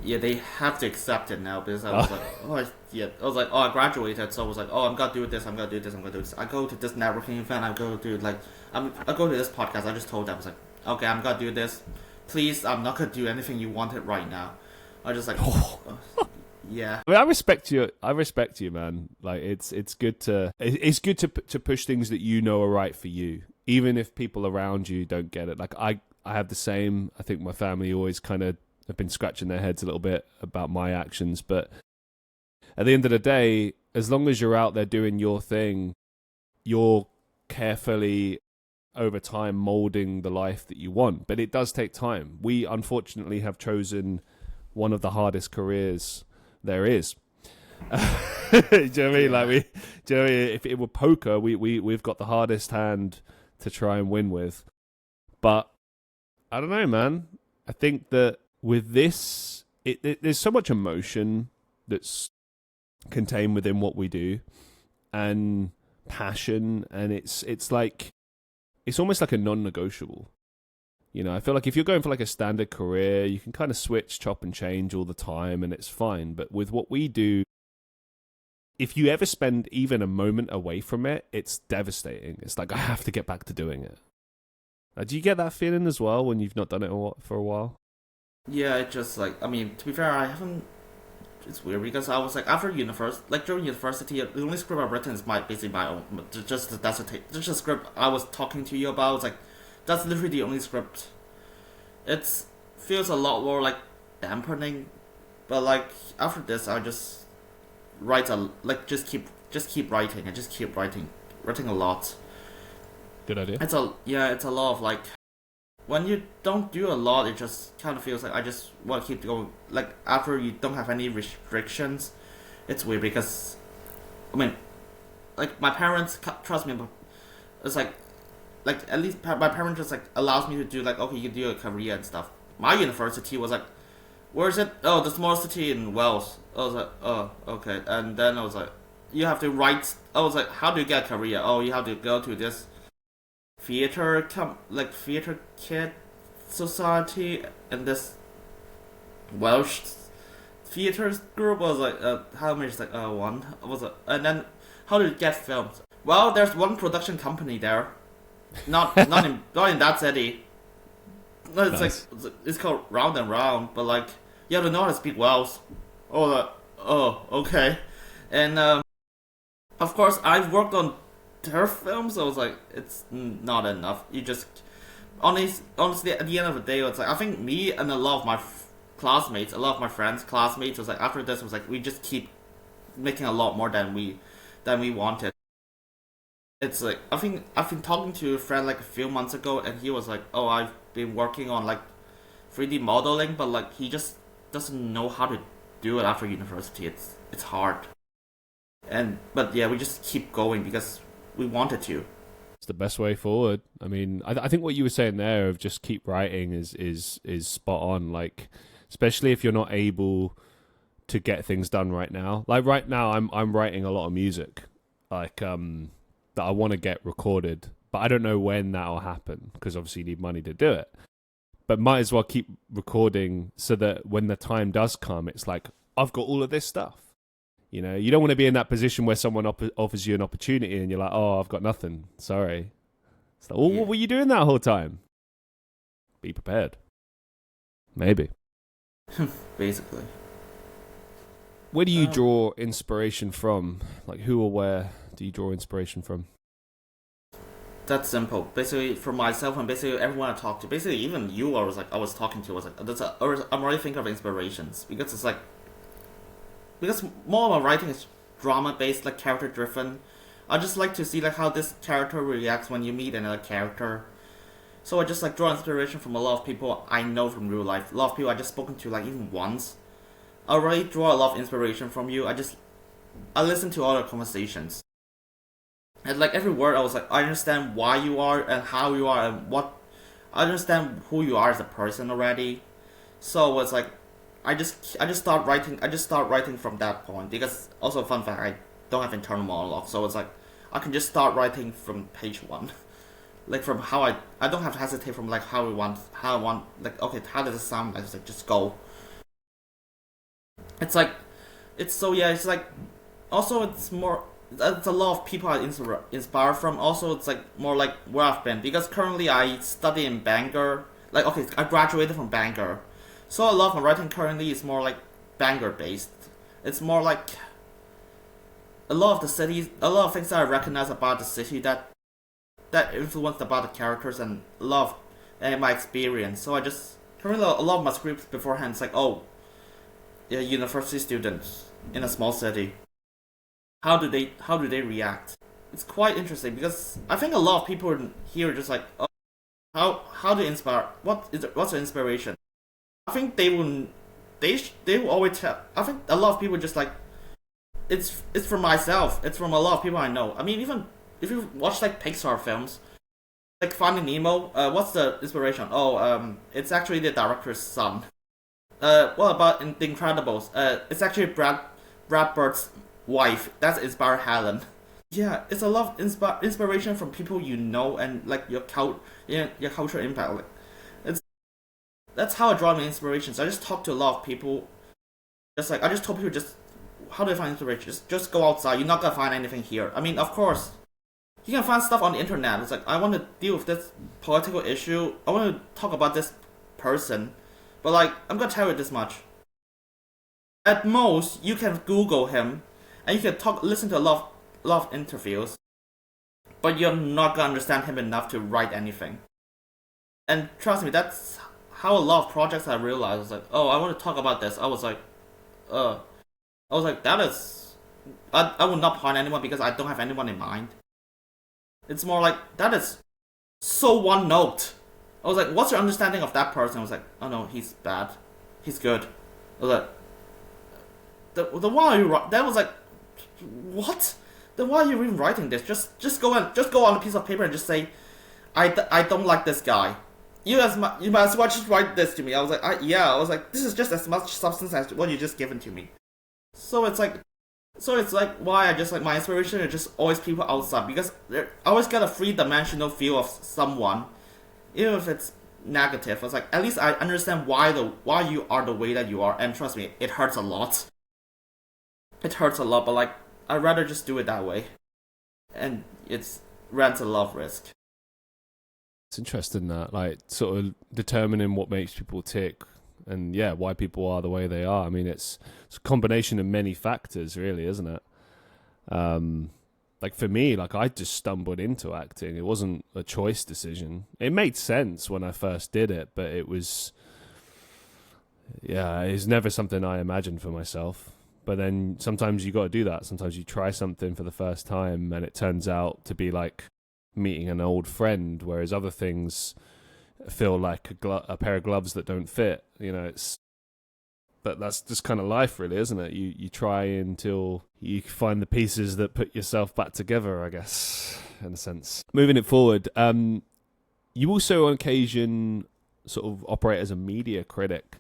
[SPEAKER 2] Yeah, they have to accept it now, because I was I graduated, so I was like, I'm gonna do this, I'm gonna do this. I go to this networking event, I go to this podcast. I just told them, I was like, okay, I'm gonna do this. Please, I'm not gonna do anything you wanted right now. I just like, yeah.
[SPEAKER 1] I mean, I respect you, man. Like, it's good to push things that you know are right for you, even if people around you don't get it. Like, I have the same. I think my family always kind of have been scratching their heads a little bit about my actions, but at the end of the day, as long as you're out there doing your thing, you're carefully over time molding the life that you want. But it does take time. We unfortunately have chosen one of the hardest careers there is. Do you know what I mean? Like do you know what I mean? If it were poker, we've got the hardest hand to try and win with. But I don't know, man. I think that with this, there's so much emotion that's contained within what we do, and passion, and it's like it's almost like a non-negotiable. You know, I feel like if you're going for like a standard career, you can kind of switch, chop and change all the time, and it's fine. But with what we do, if you ever spend even a moment away from it, it's devastating. It's like, I have to get back to doing it. Do you get that feeling as well when you've not done it for a while?
[SPEAKER 2] Yeah, it just like, I mean, to be fair, I haven't. It's weird because I was like, after university, like during university, the only script I've written is basically my own. Just the script I was talking to you about. It's like, that's literally the only script. It feels a lot more like dampening, but like after this, I just just keep writing and just keep writing a lot.
[SPEAKER 1] Good idea.
[SPEAKER 2] It's a lot of like, when you don't do a lot, it just kind of feels like I just want to keep going. Like after you don't have any restrictions, it's weird because, I mean, like my parents trust me, but it's like at least my parents just like allows me to do like, okay, you can do a career and stuff. My university was like, where is it? Oh, the small city in Wales. I was like, oh, okay. And then I was like, you have to write. I was like, how do you get a career? Oh, you have to go to this theater kid society and this Welsh theater group. I was like, how much? It's like one. I was like, and then how do you get filmed? Well, there's one production company there, not in that city. No, it's
[SPEAKER 1] Nice.
[SPEAKER 2] like it's called Round and Round, but like you have to know how to speak Welsh. Oh, okay, and of course I've worked on their films. So I was like, it's not enough. You just honestly at the end of the day, it's like I think me and a lot of my classmates, a lot of my friends, classmates was like after this was like we just keep making a lot more than we wanted. It's like I think I've been talking to a friend like a few months ago, and he was like, "Oh, I've been working on like 3D modeling, but like he just doesn't know how to do it after university. It's hard." But yeah, we just keep going because we wanted to.
[SPEAKER 1] It's the best way forward. I mean, I think what you were saying there of just keep writing is spot on. Like, especially if you're not able to get things done right now. Like right now, I'm writing a lot of music, like that I want to get recorded, but I don't know when that'll happen because obviously you need money to do it. But might as well keep recording so that when the time does come, it's like I've got all of this stuff. You know, you don't want to be in that position where someone offers you an opportunity and you're like, oh, I've got nothing. Sorry. It's like, oh, what were you doing that whole time? Be prepared. Maybe.
[SPEAKER 2] Basically.
[SPEAKER 1] Where do you draw inspiration from? Like, who or where do you draw inspiration from?
[SPEAKER 2] That's simple. Basically, for myself and basically everyone I talk to, basically even you, I was talking to, I'm already thinking of inspirations because it's like, because more of my writing is drama based, like character driven. I just like to see like how this character reacts when you meet another character. So I just like draw inspiration from a lot of people I know from real life. A lot of people I just spoken to like even once. I already draw a lot of inspiration from you. I listen to all the conversations. And like every word I was like, I understand why you are and how you are and what I understand who you are as a person already. So it's like I just start writing from that point because also fun fact, I don't have internal monologue, so it's like I can just start writing from page one. Like from how I don't have to hesitate from like how I want like okay, how does it sound like? It's like just go. It's like it's like also it's more it's a lot of people I inspire from. Also it's like more like where I've been because currently I study in Bangor. Like okay, I graduated from Bangor. So a lot of my writing currently is more like Bangor based. It's more like a lot of things that I recognize about the city that influenced about the characters and love and my experience. So I just currently a lot of my scripts beforehand it's like oh, yeah, university students in a small city. How do they react? It's quite interesting because I think a lot of people here are just like oh, how to inspire what's the inspiration? I think they will always tell. I think a lot of people just like it's from myself. It's from a lot of people I know. I mean, even if you watch like Pixar films, like Finding Nemo, what's the inspiration? It's actually the director's son. What about in The Incredibles? It's actually Brad Bird's wife. That's inspired Helen. Yeah, it's a lot of inspiration from people you know and like your cultural impact. Like, that's how I draw my inspirations. I just talk to a lot of people. I just told people how do I find inspiration? Just go outside. You're not gonna find anything here. I mean, of course, you can find stuff on the internet. It's like I want to deal with this political issue. I want to talk about this person, but like I'm gonna tell you this much. At most, you can Google him, and you can listen to a lot of interviews, but you're not gonna understand him enough to write anything. And trust me, that's how a lot of projects I realized. I was like, oh, I want to talk about this. I was like, that is, I will not point anyone because I don't have anyone in mind. It's more like, that is so one note. I was like, what's your understanding of that person? I was like, oh no, he's bad. He's good. I was like, the why are you, that was like, what? Then why are you even writing this? Just go on a piece of paper and just say, I don't like this guy. You might as well just write this to me. I was like, this is just as much substance as what you just given to me. So it's like why I just like my inspiration is just always people outside because I always got a three-dimensional view of someone, even if it's negative. It's like at least I understand why you are the way that you are, and trust me, it hurts a lot. It hurts a lot, but like I'd rather just do it that way, and it's runs a lot of risk.
[SPEAKER 1] It's interesting that, like, sort of determining what makes people tick and, yeah, why people are the way they are. I mean, it's a combination of many factors, really, isn't it? Like, for me, like, I just stumbled into acting. It wasn't a choice decision. It made sense when I first did it, but it was never something I imagined for myself. But then sometimes you got to do that. Sometimes you try something for the first time and it turns out to be like meeting an old friend, whereas other things feel like a pair of gloves that don't fit. You know, but that's just kind of life, really, isn't it? You try until you find the pieces that put yourself back together, I guess, in a sense. Moving it forward, you also on occasion sort of operate as a media critic.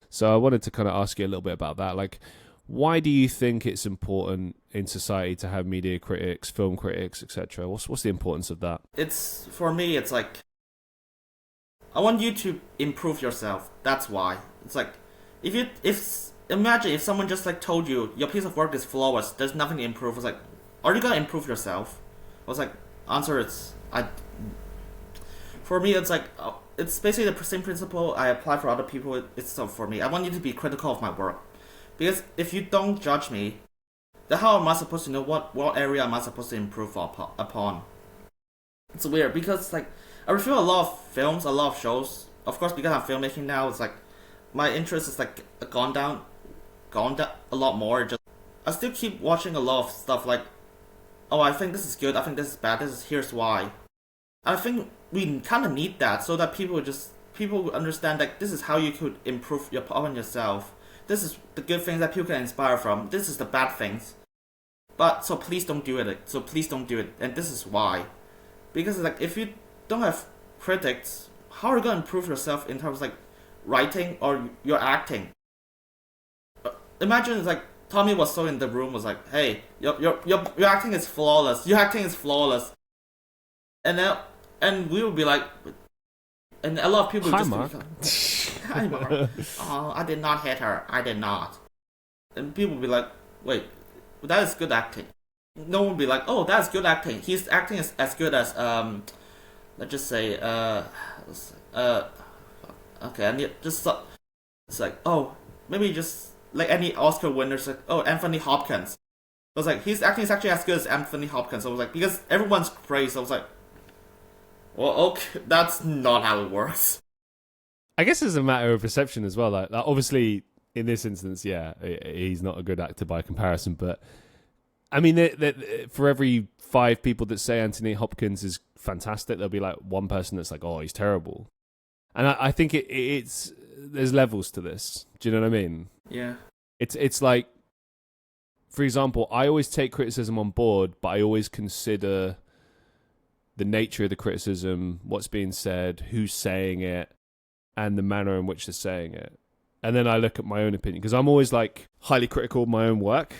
[SPEAKER 1] So I wanted to kind of ask you a little bit about that. Like, why do you think it's important in society to have media critics, film critics, etc.? What's the importance of that?
[SPEAKER 2] It's for me. It's like I want you to improve yourself. That's why. It's like imagine if someone just like told you your piece of work is flawless. There's nothing to improve. It's like, are you gonna improve yourself? I was like, answer is I. For me, it's like it's basically the same principle I apply for other people. It's so for me. I want you to be critical of my work. Because if you don't judge me, then how am I supposed to know what area am I supposed to improve upon? It's weird because like I review a lot of films, a lot of shows. Of course, because I'm filmmaking now, it's like my interest is like gone down a lot more. I still keep watching a lot of stuff like, oh, I think this is good, I think this is bad, here's why. I think we kind of need that so that people understand that this is how you could improve upon yourself. This is the good things that people can inspire from. This is the bad things. But, so please don't do it. And this is why. Because, like, if you don't have critics, how are you going to improve yourself in terms of, like, writing or your acting? Imagine, like, Tommy was so in the room, was like, hey, your acting is flawless. Your acting is flawless. And we would be like, and a lot of people
[SPEAKER 1] Hi,
[SPEAKER 2] would
[SPEAKER 1] Mark.
[SPEAKER 2] Hi, Mark. Oh, I did not hit her. I did not. And people would be like, wait, that is good acting. No one would be like, oh, that's good acting. His acting is as good as, let's just say, okay, and it's like, oh, maybe just, like any Oscar winners, like, oh, Anthony Hopkins. I was like, his acting is actually as good as Anthony Hopkins. I was like, because everyone's praised, I was like, well, okay, that's not how it works.
[SPEAKER 1] I guess it's a matter of perception as well. Like obviously, in this instance, yeah, he's not a good actor by comparison. But I mean, for every 5 people that say Anthony Hopkins is fantastic, there'll be like one person that's like, oh, he's terrible. And I think it's there's levels to this. Do you know what I mean?
[SPEAKER 2] Yeah.
[SPEAKER 1] It's like, for example, I always take criticism on board, but I always consider the nature of the criticism, what's being said, who's saying it, and the manner in which they're saying it. And then I look at my own opinion, because I'm always like highly critical of my own work,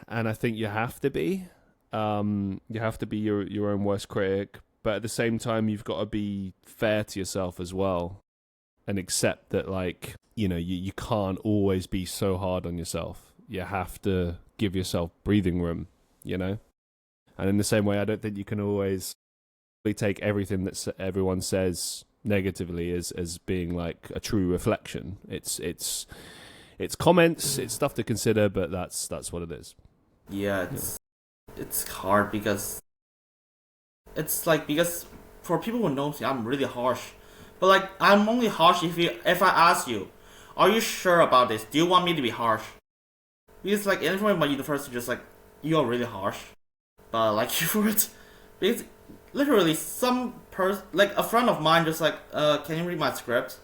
[SPEAKER 1] and I think you have to be. You have to be your own worst critic, but at the same time, you've got to be fair to yourself as well, and accept that, like, you know, you can't always be so hard on yourself. You have to give yourself breathing room, you know? And in the same way, I don't think you can always take everything that everyone says negatively as being like a true reflection. It's comments, it's stuff to consider, but that's what it is.
[SPEAKER 2] Yeah, it's hard because it's like, because for people who know me, I'm really harsh. But like, I'm only harsh if I ask you, are you sure about this? Do you want me to be harsh? Because like everyone in my university just like, you're really harsh. But like you were, because literally like a friend of mine just like, can you read my script?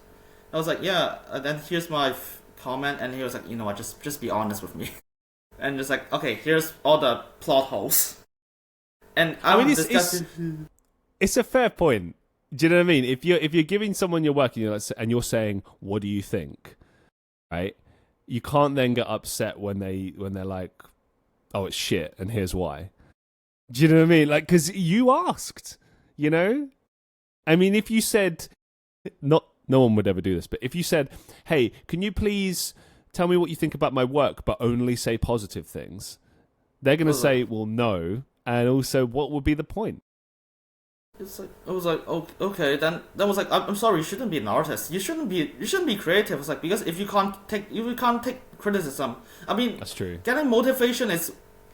[SPEAKER 2] I was like, yeah. And then here's my comment, and he was like, you know what, just be honest with me. And just like, okay, here's all the plot holes. And I mean,
[SPEAKER 1] it's a fair point. Do you know what I mean? If you're giving someone your work and you're saying, what do you think? Right? You can't then get upset when they're like, oh, it's shit, and here's why. Do you know what I mean? Like, because you asked, you know? I mean, if you said, no one would ever do this, but if you said, hey, can you please tell me what you think about my work, but only say positive things, they're going to say, well, no. And also, what would be the point?
[SPEAKER 2] It's like, I was like, oh, okay, then that was like, I'm sorry, you shouldn't be an artist. You shouldn't be creative. It's like, because if you can't take criticism. I mean, that's true. Getting motivation is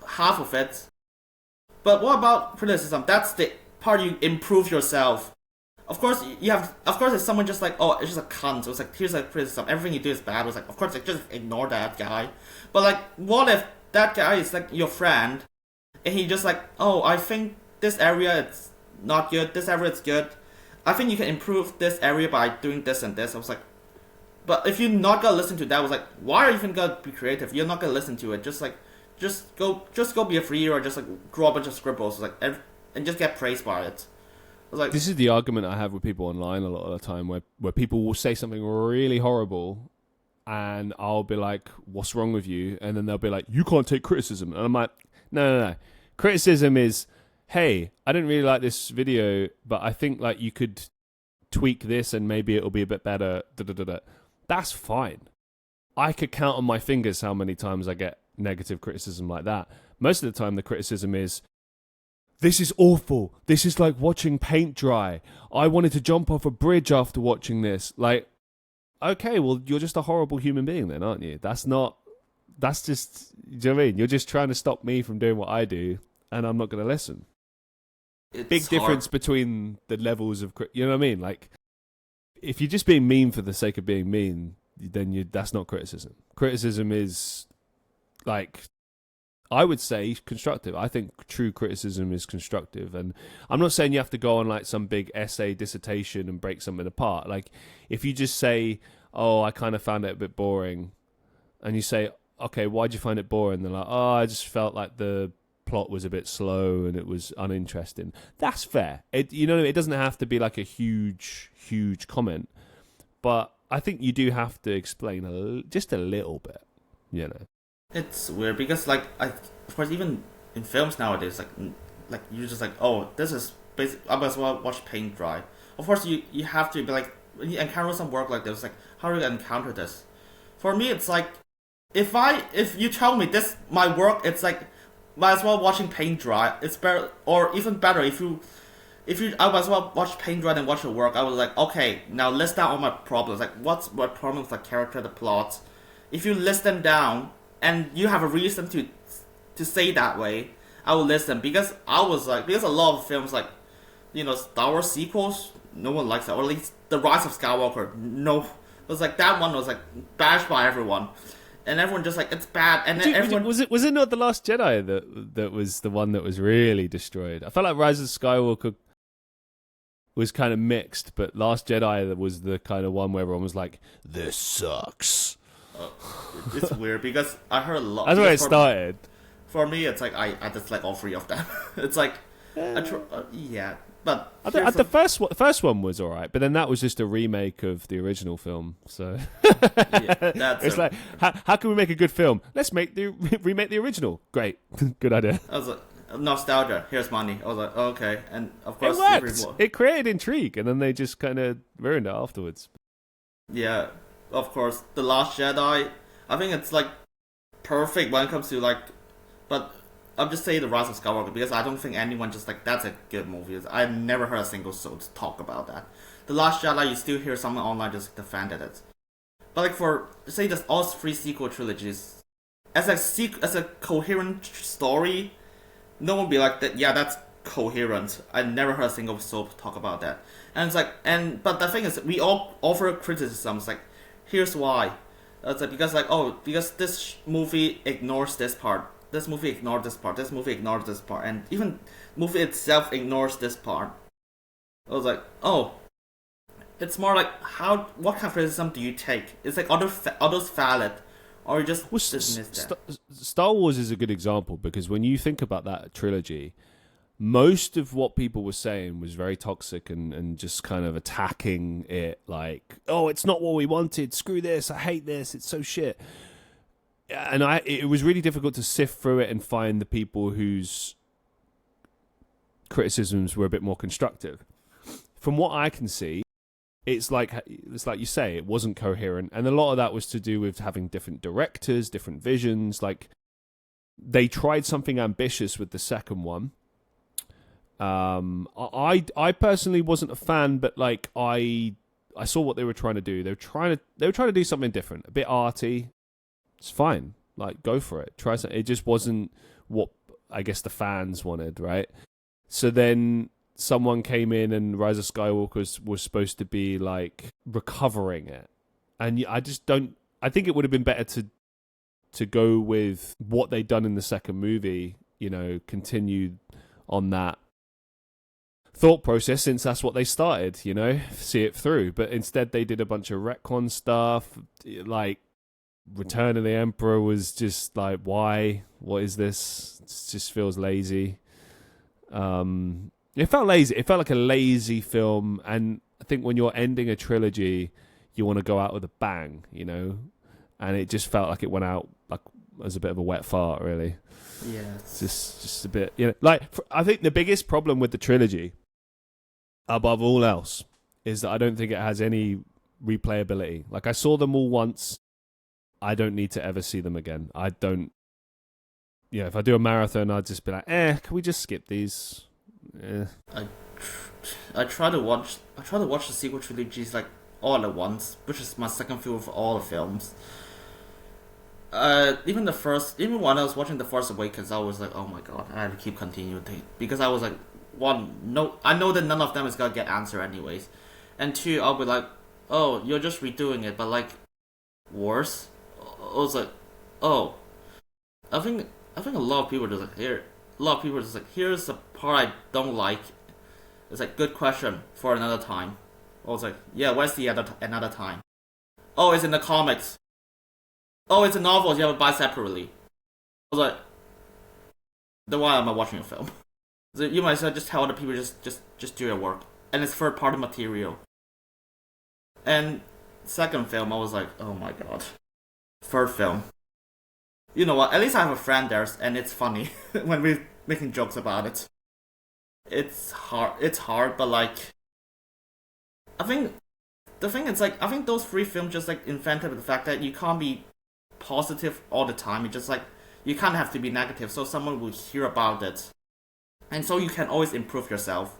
[SPEAKER 2] half of it. But what about criticism? That's the part you improve yourself. Of course, if someone just like, oh, it's just a cunt. It was like, here's a criticism. Everything you do is bad. It was like, of course, like, just ignore that guy. But like, what if that guy is like your friend, and he just like, oh, I think this area is not good. This area is good. I think you can improve this area by doing this and this. I was like, but if you're not gonna listen to that, I was like, why are you even gonna be creative? You're not gonna listen to it. Just go be a free, or just like draw a bunch of scribbles, like, and just get praised by it. I was like,
[SPEAKER 1] this is the argument I have with people online a lot of the time, where people will say something really horrible, and I'll be like, what's wrong with you? And then they'll be like, you can't take criticism. And I'm like, no. Criticism is, hey, I didn't really like this video, but I think like you could tweak this and maybe it'll be a bit better. That's fine. I could count on my fingers how many times I get negative criticism like that. Most of the time the criticism is, this is awful. This is like watching paint dry. I wanted to jump off a bridge after watching this. Like, okay, well, you're just a horrible human being then, aren't you? That's just, do you know what I mean? You're just trying to stop me from doing what I do, and I'm not going to listen.
[SPEAKER 2] It's
[SPEAKER 1] big difference between the levels of, you know what I mean? Like, if you're just being mean for the sake of being mean, then that's not criticism. Criticism is, like, I would say constructive. I think true criticism is constructive. And I'm not saying you have to go on like some big essay dissertation and break something apart. Like, if you just say, oh, I kind of found it a bit boring, and you say, okay, why'd you find it boring? They're like, oh, I just felt like the plot was a bit slow and it was uninteresting. That's fair. It doesn't have to be like a huge comment, but I think you do have to explain just a little bit, you know.
[SPEAKER 2] It's weird because, like, of course, even in films nowadays, like you're just like, oh, this is basically, I might as well watch paint dry. Of course, you have to be like, when you encounter some work like this, like, how do you encounter this? For me, it's like, if you tell me this my work, it's like, might as well watching paint dry. It's better, or even better, if you I might as well watch paint dry than watch your work. I was like, okay, now list down all my problems. Like, what's my problems, like character, the plot. If you list them down, and you have a reason to say that way, I will listen. Because I was like, because a lot of films, like, you know, Star Wars sequels, no one likes that. Or at least The Rise of Skywalker, no. It was like, that one was like bashed by everyone. And everyone just like, it's bad. And then everyone...
[SPEAKER 1] Was it not The Last Jedi that was the one that was really destroyed? I felt like Rise of Skywalker was kind of mixed, but Last Jedi was the kind of one where everyone was like, this sucks.
[SPEAKER 2] It's weird because I heard a lot.
[SPEAKER 1] That's where it started.
[SPEAKER 2] For me, it's like I dislike all three of them. It's like yeah, but
[SPEAKER 1] the first one was alright, but then that was just a remake of the original film. So it's like, how can we make a good film? Let's remake the original. Great, good idea.
[SPEAKER 2] I was like, nostalgia. Here's money. I was like, okay, and of course
[SPEAKER 1] it worked. It created intrigue, and then they just kind of ruined it afterwards.
[SPEAKER 2] Yeah, of course. The Last Jedi. I think it's like perfect when it comes to like, but I'm just saying The Rise of Skywalker because I don't think anyone just like that's a good movie. I've never heard a single soul talk about that. The Last Jedi, you still hear someone online just defended it. But like for say just all three sequel trilogies, as a coherent story, no one would be like that. Yeah, that's coherent. I never heard a single soul talk about that. And it's like, but the thing is, we all offer criticisms. Like, here's why. It's like because this movie ignores this part. This movie ignored this part. This movie ignored this part, and even movie itself ignores this part. I was like, oh, it's more like what kind of criticism do you take? It's like others valid, or you just dismiss that.
[SPEAKER 1] Star Wars is a good example because when you think about that trilogy, most of what people were saying was very toxic and just kind of attacking it, like, oh, it's not what we wanted. Screw this. I hate this. It's so shit. And it was really difficult to sift through it and find the people whose criticisms were a bit more constructive. From what I can see, it's like you say, it wasn't coherent, and a lot of that was to do with having different directors, different visions. Like, they tried something ambitious with the second one. I personally wasn't a fan, but like I saw what they were trying to do. They were trying to do something different, a bit arty. It's fine. Like, go for it. Try something. It just wasn't what I guess the fans wanted, right? So then someone came in and Rise of Skywalker was supposed to be like recovering it. And I think it would have been better to go with what they'd done in the second movie, continue on that thought process since that's what they started, see it through. But instead they did a bunch of retcon stuff, like Return of the Emperor was just like, why? What is this? It just feels lazy. It felt lazy. It felt like a lazy film. And I think when you're ending a trilogy, you want to go out with a bang, And it just felt like it went out like as a bit of a wet fart, really.
[SPEAKER 2] Yeah.
[SPEAKER 1] It's just a bit, I think the biggest problem with the trilogy, above all else, is that I don't think it has any replayability. Like, I saw them all once. I don't need to ever see them again. I don't. Yeah, if I do a marathon, I'd just be like, can we just skip these?
[SPEAKER 2] I try to watch the sequel trilogies like all at once, which is my second film of all the films. Even when I was watching The Force Awakens, I was like, oh my god, I had to keep continuing because I was like, I know that none of them is gonna get answered anyways, and two, I'll be like, oh, you're just redoing it, but like worse. I was like, oh, I think a lot of people just like here's the part I don't like. It's like, good question for another time. I was like, yeah, where's the another time? Oh, it's in the comics. Oh, it's a novel. You have to buy separately. I was like, then why am I watching a film? So you might as well just tell other people just do your work, and it's third party material. And second film, I was like, oh my god. Third film. You know what? At least I have a friend there, and it's funny when we're making jokes about it. It's hard, but like, I think the thing is like, I think those three films just like invented the fact that you can't be positive all the time. You just like, you kind of have to be negative, so someone will hear about it, and so you can always improve yourself.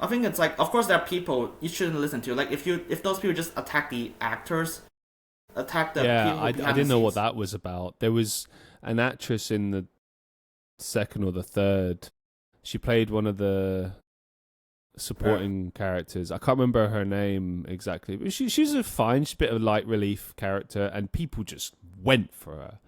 [SPEAKER 2] I think it's like, of course, there are people you shouldn't listen to. Like, if those people just attack the actors, attack the people.
[SPEAKER 1] I didn't know what that was about. There was an actress in the second or the third. She played one of the supporting characters. I can't remember her name exactly, but she's a bit of a light relief character, and people just went for her.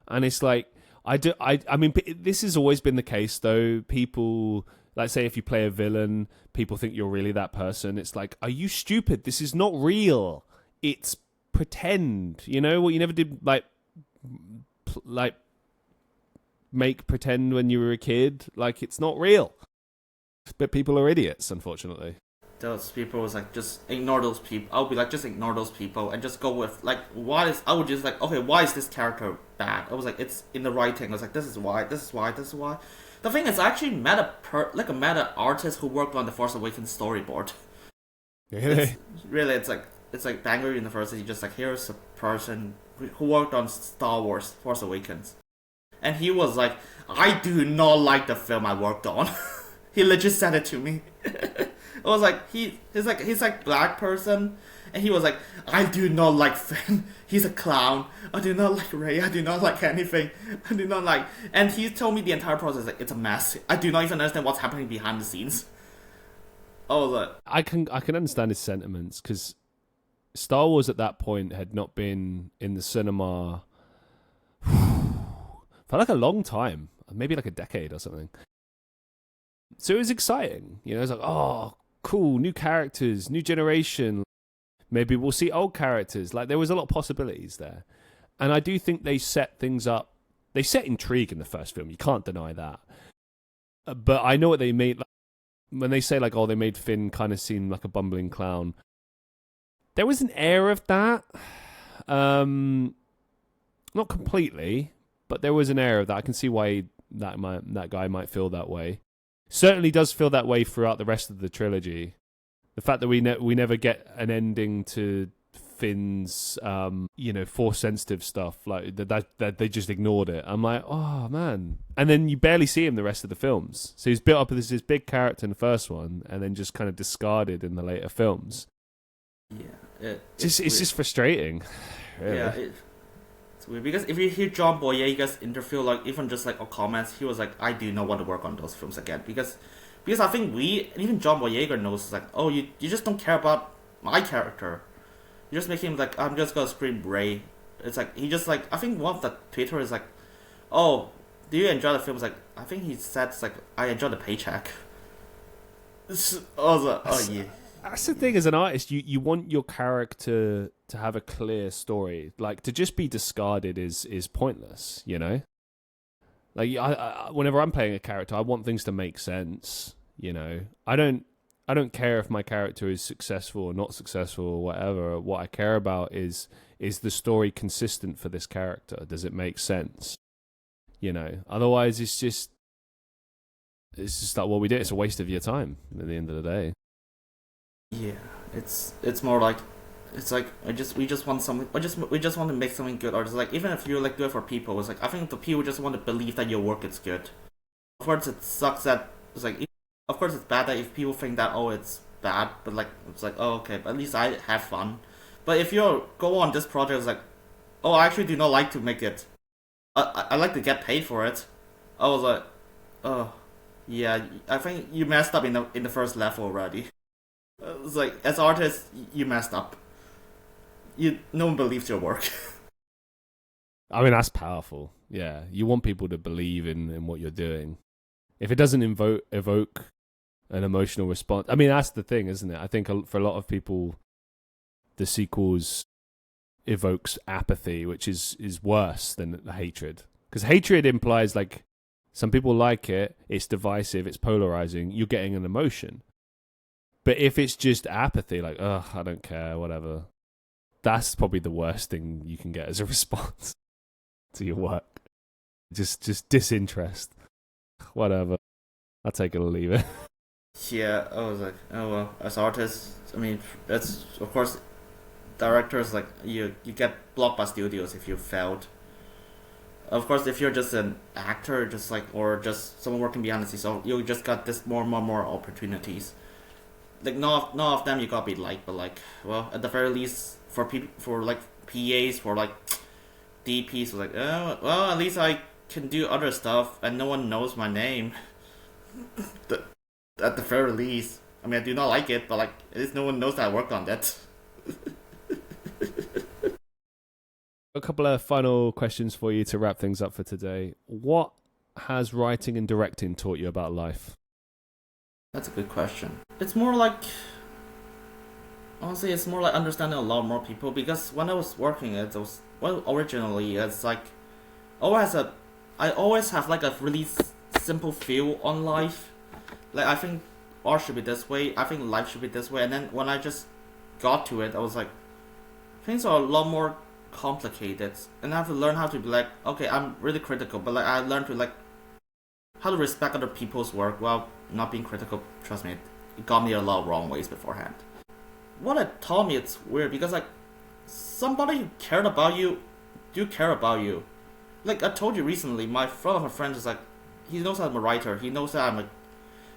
[SPEAKER 1] And it's like, I mean, this has always been the case though. People, like, say if you play a villain, people think you're really that person. It's like, are you stupid? This is not real. It's pretend. You know what? You never did like pretend when you were a kid like it's not real. But people are idiots, unfortunately.
[SPEAKER 2] Those people was like, just ignore those people. I'll be like, just ignore those people and just go with like, I would just like, okay, why is this character bad? I was like, it's in the writing. I was like, this is why. The thing is, I actually met a meta artist who worked on the Force Awakens storyboard.
[SPEAKER 1] Really?
[SPEAKER 2] It's like Bangor University. Just like, here's a person who worked on Star Wars Force Awakens, and he was like, I do not like the film I worked on. He legit said it to me. I was like, he's like black person, and he was like, I do not like Finn. He's a clown. I do not like Rey. I do not like anything. I do not like. And he told me the entire process like it's a mess. I do not even understand what's happening behind the scenes. I was like,
[SPEAKER 1] I can understand his sentiments, because Star Wars at that point had not been in the cinema for like a long time, maybe like a decade or something. So it was exciting, you know. It's like, oh, cool, new characters, new generation. Maybe we'll see old characters. Like, there was a lot of possibilities there, and I do think they set things up. They set intrigue in the first film. You can't deny that. But I know what they made. Like, when they say like, oh, they made Finn kind of seem like a bumbling clown. There was an air of that. Not completely, but there was an air of that. I can see why that guy might feel that way. Certainly does feel that way throughout the rest of the trilogy. The fact that we never get an ending to Finn's, Force sensitive stuff, like that they just ignored it. I'm like, oh man. And then you barely see him the rest of the films. So he's built up as this big character in the first one, and then just kind of discarded in the later films.
[SPEAKER 2] Yeah,
[SPEAKER 1] it's just frustrating. Really.
[SPEAKER 2] Yeah, it's weird because if you hear John Boyega's interview, like even just like comments, he was like, I do not want to work on those films again because I think even John Boyega knows like, oh, you just don't care about my character. You just make him like, I'm just gonna scream Rey. It's like he just like, I think one of the Twitter is like, oh, do you enjoy the films? Like I think he said it's like, I enjoy the paycheck. I was like, oh yeah.
[SPEAKER 1] That's the thing as an artist, you want your character to have a clear story. Like, to just be discarded is pointless, you know? Like, I whenever I'm playing a character, I want things to make sense, you know? I don't care if my character is successful or not successful or whatever. What I care about is the story consistent for this character? Does it make sense? You know? Otherwise, it's just like what we did. It's a waste of your time at the end of the day.
[SPEAKER 2] Yeah, it's more like, it's like we just want something. We just want to make something good, or just like even if you like do it for people, it's like I think the people just want to believe that your work is good. Of course, it sucks that it's like. Of course, it's bad that if people think that it's bad, but like it's like okay, but at least I have fun. But if you go on this project, it's like, oh, I actually do not like to make it. I like to get paid for it. I was like, oh, yeah, I think you messed up in the first level already. It's like, as artists, you messed up. No one believes your work.
[SPEAKER 1] I mean, that's powerful. Yeah, you want people to believe in what you're doing. If it doesn't evoke an emotional response, I mean, that's the thing, isn't it? I think for a lot of people, the sequels evokes apathy, which is worse than hatred. Because hatred implies, like, some people like it, it's divisive, it's polarizing, you're getting an emotion. But if it's just apathy, like, ugh, I don't care, whatever, that's probably the worst thing you can get as a response to your work. Just disinterest. Whatever. I'll take it or leave it.
[SPEAKER 2] Yeah, I was like, oh well, as artists, I mean, that's, of course, directors, like, you get blocked by studios if you failed. Of course, if you're just an actor, just like, or just someone working behind the scenes, so you just got this more opportunities. Like, none of them you gotta be liked, but like, well, at the very least, for people, for like PAs, for like DPs, like, oh, well, at least I can do other stuff and no one knows my name. At the very least, I mean, I do not like it, but like, at least no one knows that I worked on that.
[SPEAKER 1] A couple of final questions for you to wrap things up for today. What has writing and directing taught you about life?
[SPEAKER 2] That's a good question. It's more like, honestly, it's more like understanding a lot more people, because when I was working it, originally, it's like, always I always have like a really simple feel on life. Like I think art should be this way. I think life should be this way. And then when I just got to it, I was like, things are a lot more complicated, and I have to learn how to be like, okay, I'm really critical, but like I learned to like how to respect other people's work while not being critical. Trust me, it got me a lot of wrong ways beforehand. What it taught me, it's weird because like somebody who cared about you do care about you. Like I told you recently, one of my friends is like, he knows I'm a writer, he knows that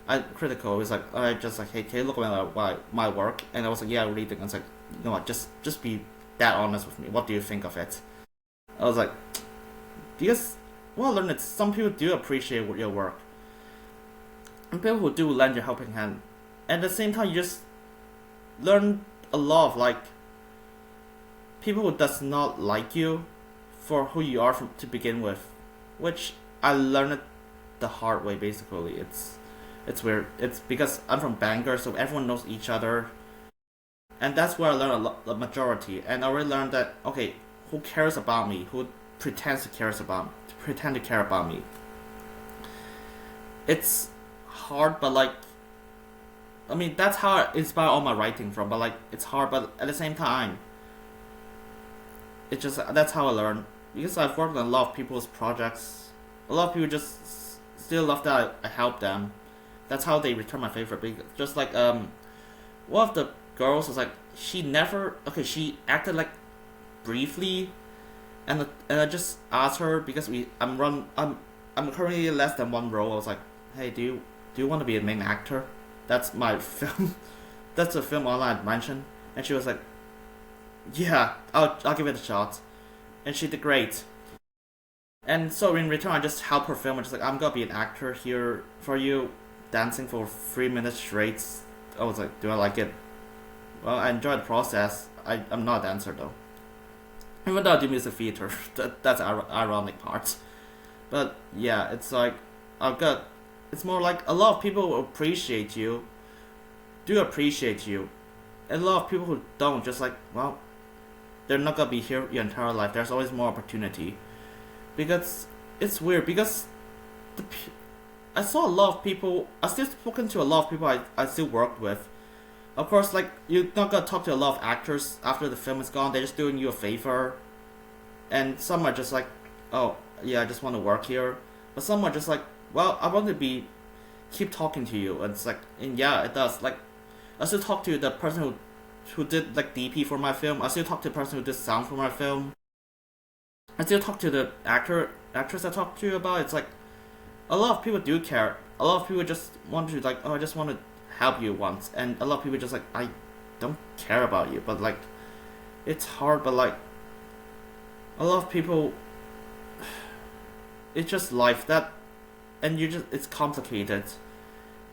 [SPEAKER 2] I'm critical. He's like, I just like, hey, can you look at my work? And I was like, yeah, I really think. I was like, you know what, just be that honest with me. What do you think of it? I was like, because well, I learned that some people do appreciate your work, and people who do lend your helping hand. And at the same time, you just learn a lot of like people who does not like you for who you are to begin with, which I learned it the hard way. Basically, it's weird. It's because I'm from Bangor, so everyone knows each other. And that's where I learned a lot, the majority. And I already learned that, okay, who cares about me? Who pretend to care about me? It's hard, but like, I mean, that's how I inspire all my writing from. But like, it's hard, but at the same time, it's just, that's how I learn. Because I've worked on a lot of people's projects. A lot of people just still love that I help them. That's how they return my favor. Because just like, one of the girls was like, she acted like briefly, and I just asked her because I'm currently less than one role. I was like, hey, do you want to be a main actor? That's my film. That's a film online I mentioned. And she was like, yeah, I'll give it a shot. And she did great. And so in return, I just helped her film. I'm just like, I'm gonna be an actor here for you, dancing for 3 minutes straight. I was like, do I like it? Well, I enjoyed the process. I'm not a dancer though. Even though I do music theater, that's the ironic part. But yeah, it's like it's more like a lot of people appreciate you, and a lot of people who don't, just like, well, they're not gonna be here your entire life. There's always more opportunity, because it's weird because I saw a lot of people. I still spoken to a lot of people I still worked with. Of course, like, you're not gonna talk to a lot of actors after the film is gone. They're just doing you a favor. And some are just like, oh, yeah, I just want to work here. But some are just like, well, I want to keep talking to you. And it's like, and yeah, it does. Like, I still talk to the person who did, like, DP for my film. I still talk to the person who did sound for my film. I still talk to the actress I talked to about. It's like, a lot of people do care. A lot of people just want to, like, oh, I just want to help you once. And a lot of people just like, I don't care about you. But like, it's hard. But like, a lot of people, it's just life that, and it's complicated.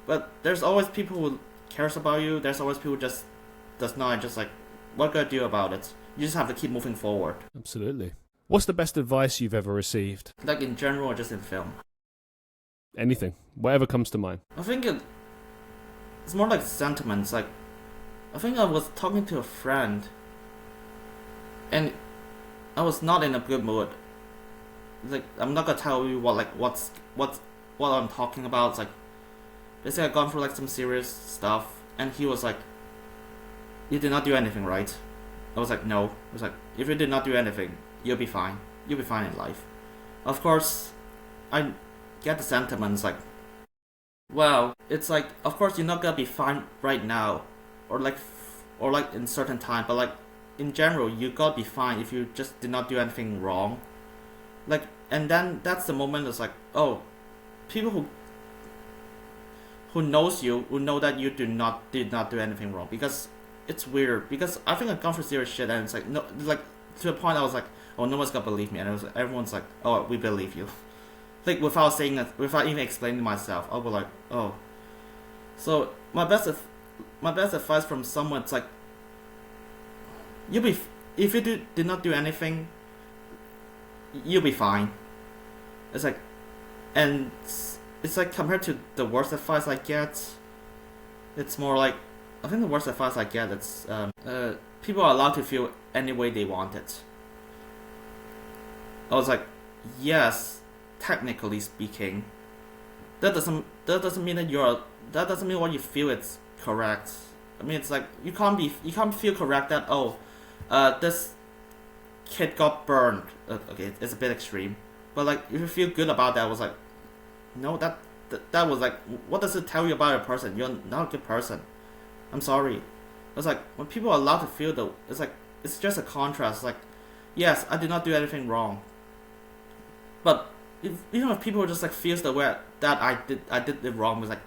[SPEAKER 2] But there's always people who cares about you. There's always people who just does not, just like, what can I do about it? You just have to keep moving forward.
[SPEAKER 1] Absolutely. What's the best advice you've ever received?
[SPEAKER 2] Like in general or just in film?
[SPEAKER 1] Anything, whatever comes to mind.
[SPEAKER 2] I think it's more like sentiments. Like, I think I was talking to a friend, and I was not in a good mood. Like, I'm not gonna tell you what I'm talking about. It's like, basically I've gone through like some serious stuff, and he was like, "You did not do anything, right?" I was like, "No." I was like, "If you did not do anything, you'll be fine. You'll be fine in life." Of course, I get the sentiments like, well, it's like, of course you're not gonna be fine right now, or like in certain time, but like in general you gotta be fine if you just did not do anything wrong. Like, and then that's the moment. It's like, oh, people who knows you will know that you did not do anything wrong. Because it's weird, because I think I've gone through serious shit, and it's like, no, like, to a point I was like, oh, no one's gonna believe me, and everyone's like, oh, we believe you. Like, without saying that, without even explaining myself, I'll be like, oh. So my best advice from someone, it's like, if you did not do anything, you'll be fine. It's like, and it's like, compared to the worst advice I get, it's more like, I think the worst advice I get, it's people are allowed to feel any way they want it. I was like, yes, technically speaking, that doesn't mean that doesn't mean what you feel it's correct. I mean, it's like you can't feel correct that this kid got burned. Okay, it's a bit extreme, but like if you feel good about that, it was like, no, that was like, what does it tell you about a person? You're not a good person. I'm sorry. It's like when people are allowed to feel it's like it's just a contrast. Like, yes, I did not do anything wrong, but even if people just like feels the way that I did it wrong, was like,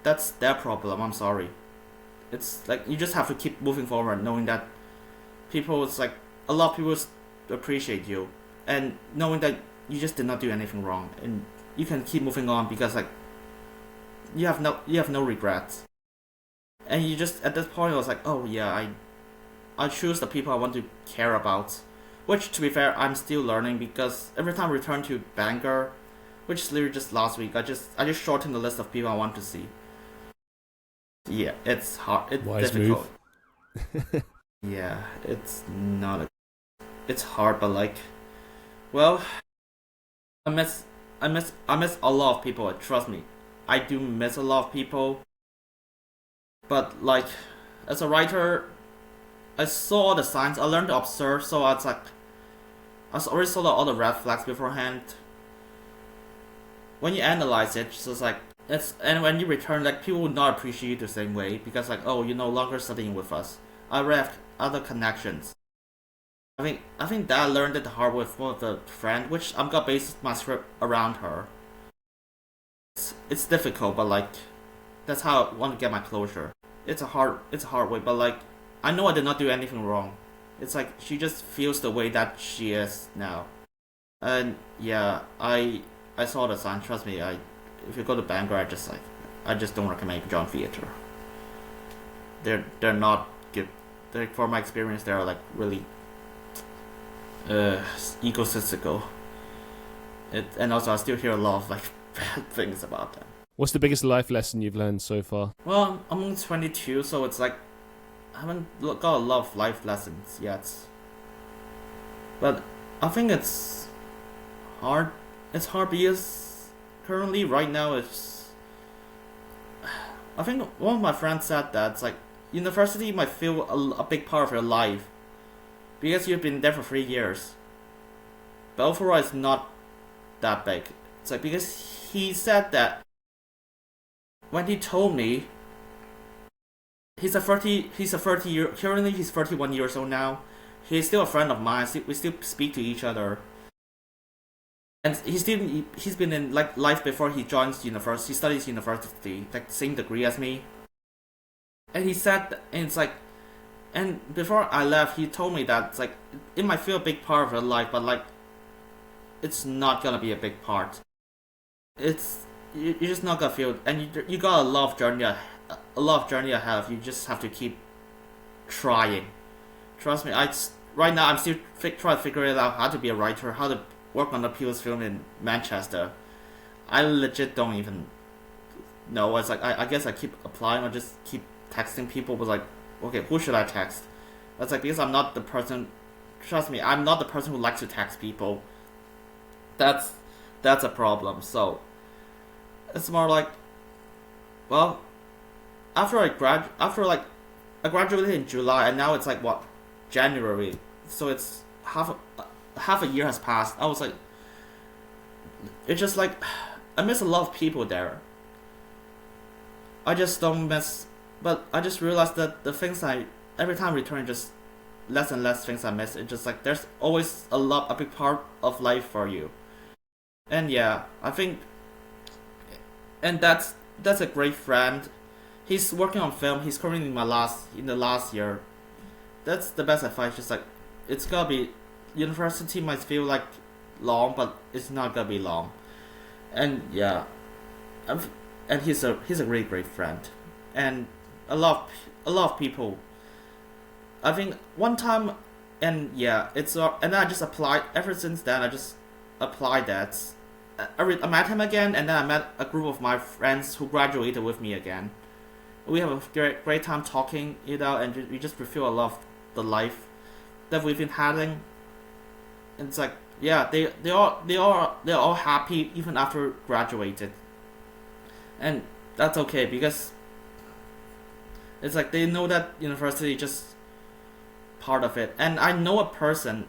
[SPEAKER 2] that's their problem. I'm sorry. It's like you just have to keep moving forward, knowing that people, it's like a lot of people appreciate you, and knowing that you just did not do anything wrong, and you can keep moving on because like you have no regrets, and you just at this point I was like, oh yeah, I choose the people I want to care about, which to be fair I'm still learning, because every time I return to Bangor, which is literally just last week, I just shortened the list of people I want to see. Yeah, it's hard. It's
[SPEAKER 1] Wise
[SPEAKER 2] difficult.
[SPEAKER 1] move.
[SPEAKER 2] Yeah, it's not it's hard, but like, well, I miss a lot of people. Trust me, I do miss a lot of people. But like, as a writer, I saw the signs. I learned to observe. So I was like, I already saw all the red flags beforehand. When you analyze it, it's just like and when you return, like people would not appreciate you the same way, because like, oh, you're no longer studying with us. I already have other connections. I think that I learned it the hard way with a friend, which I'm gonna base my script around her. It's difficult, but like that's how I want to get my closure. It's a hard way, but like I know I did not do anything wrong. It's like she just feels the way that she is now, and yeah, I saw the sign. Trust me, if you go to Bangor, I just don't recommend John Theatre. They're not good. For my experience, they're like really egotistical. And also I still hear a lot of like bad things about them.
[SPEAKER 1] What's the biggest life lesson you've learned so far?
[SPEAKER 2] Well, I'm only 22, so it's like I haven't got a lot of life lessons yet. But I think it's hard. It's hard because currently, right now, I think one of my friends said that it's like university might feel a big part of your life because you've been there for 3 years. But overall, it's not that big. It's like because he said that when he told me currently he's 31 years old now. He's still a friend of mine. We still speak to each other. And he's been in like life before he joins university. He studies university, like the same degree as me. And he said, and it's like, and before I left, he told me that it's like it might feel a big part of your life, but like it's not gonna be a big part. You're just not gonna feel it, and you got a lot of journey ahead of you. You just have to keep trying. Trust me, right now I'm still trying to figure it out how to be a writer, how to work on a Peel's film in Manchester. I legit don't even know. It's like I guess I keep applying or just keep texting people. But like, okay, who should I text? That's like because I'm not the person. Trust me, I'm not the person who likes to text people. That's a problem. So it's more like, well, after I graduated in July, and now it's like what, January. So it's half a year has passed. I was like, it's just like I miss a lot of people there. I just don't miss, but I just realized that the things every time I return, just less and less things I miss. It's just like there's always a big part of life for you. And yeah, I think, and that's a great friend. He's working on film. He's currently in the last year. That's the best advice. Just like it's gonna be, university might feel like long, but it's not gonna be long. And yeah, and he's a really great friend, and a lot of people. I think one time, and yeah, and I just applied. Ever since then, I just applied that. I met him again, and then I met a group of my friends who graduated with me again. We have a great time talking, and we just reveal a lot of the life that we've been having. And it's like Yeah, they're all happy even after graduated, and that's okay because it's like they know that university is just part of it. And I know a person.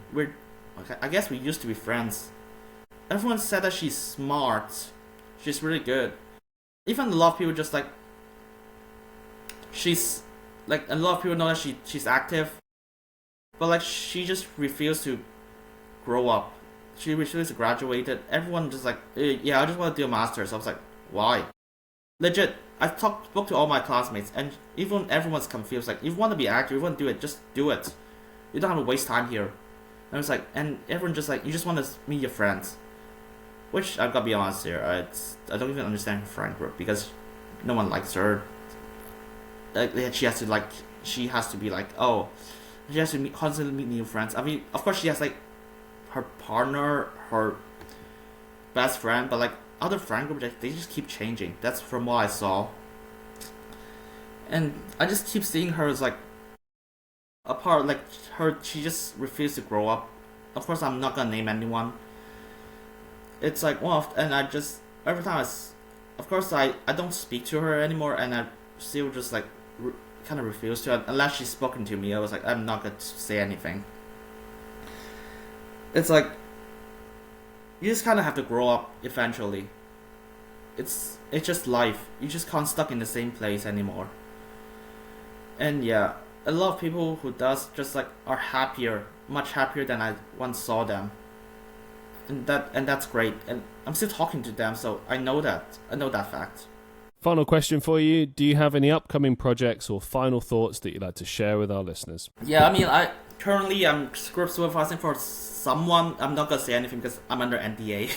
[SPEAKER 2] I guess we used to be friends. Everyone said that she's smart. She's really good. Even a lot of people just like she's like a lot of people know that she's active, but like she just refused to grow up. She refused to graduate. Everyone just like, yeah, I just want to do a master's. I was like, why? Legit. I spoke to all my classmates, and even everyone's confused. Like, if you want to be active, if you want to do it, just do it. You don't have to waste time here. And I was like, and everyone just like, you just want to meet your friends. Which I've got to be honest here, I don't even understand her friend group because no one likes her. Like she has to be like, oh, she has to constantly meet new friends. I mean, of course she has like her partner, her best friend, but like other friend group, they just keep changing. That's from what I saw. And I just keep seeing her as like apart, like she just refused to grow up. Of course, I'm not gonna name anyone. It's like and I just every time of course I don't speak to her anymore, and I still just like kind of refuse to, unless she's spoken to me. I was like, I'm not gonna say anything. It's like you just kind of have to grow up eventually. It's just life. You just can't stuck in the same place anymore. And yeah, a lot of people who does just like are happier, much happier than I once saw them. And that's great. And I'm still talking to them, so I know that fact.
[SPEAKER 1] Final question for you. Do you have any upcoming projects or final thoughts that you'd like to share with our listeners?
[SPEAKER 2] Yeah, I mean, I'm script supervising for someone. I'm not gonna say anything because I'm under NDA.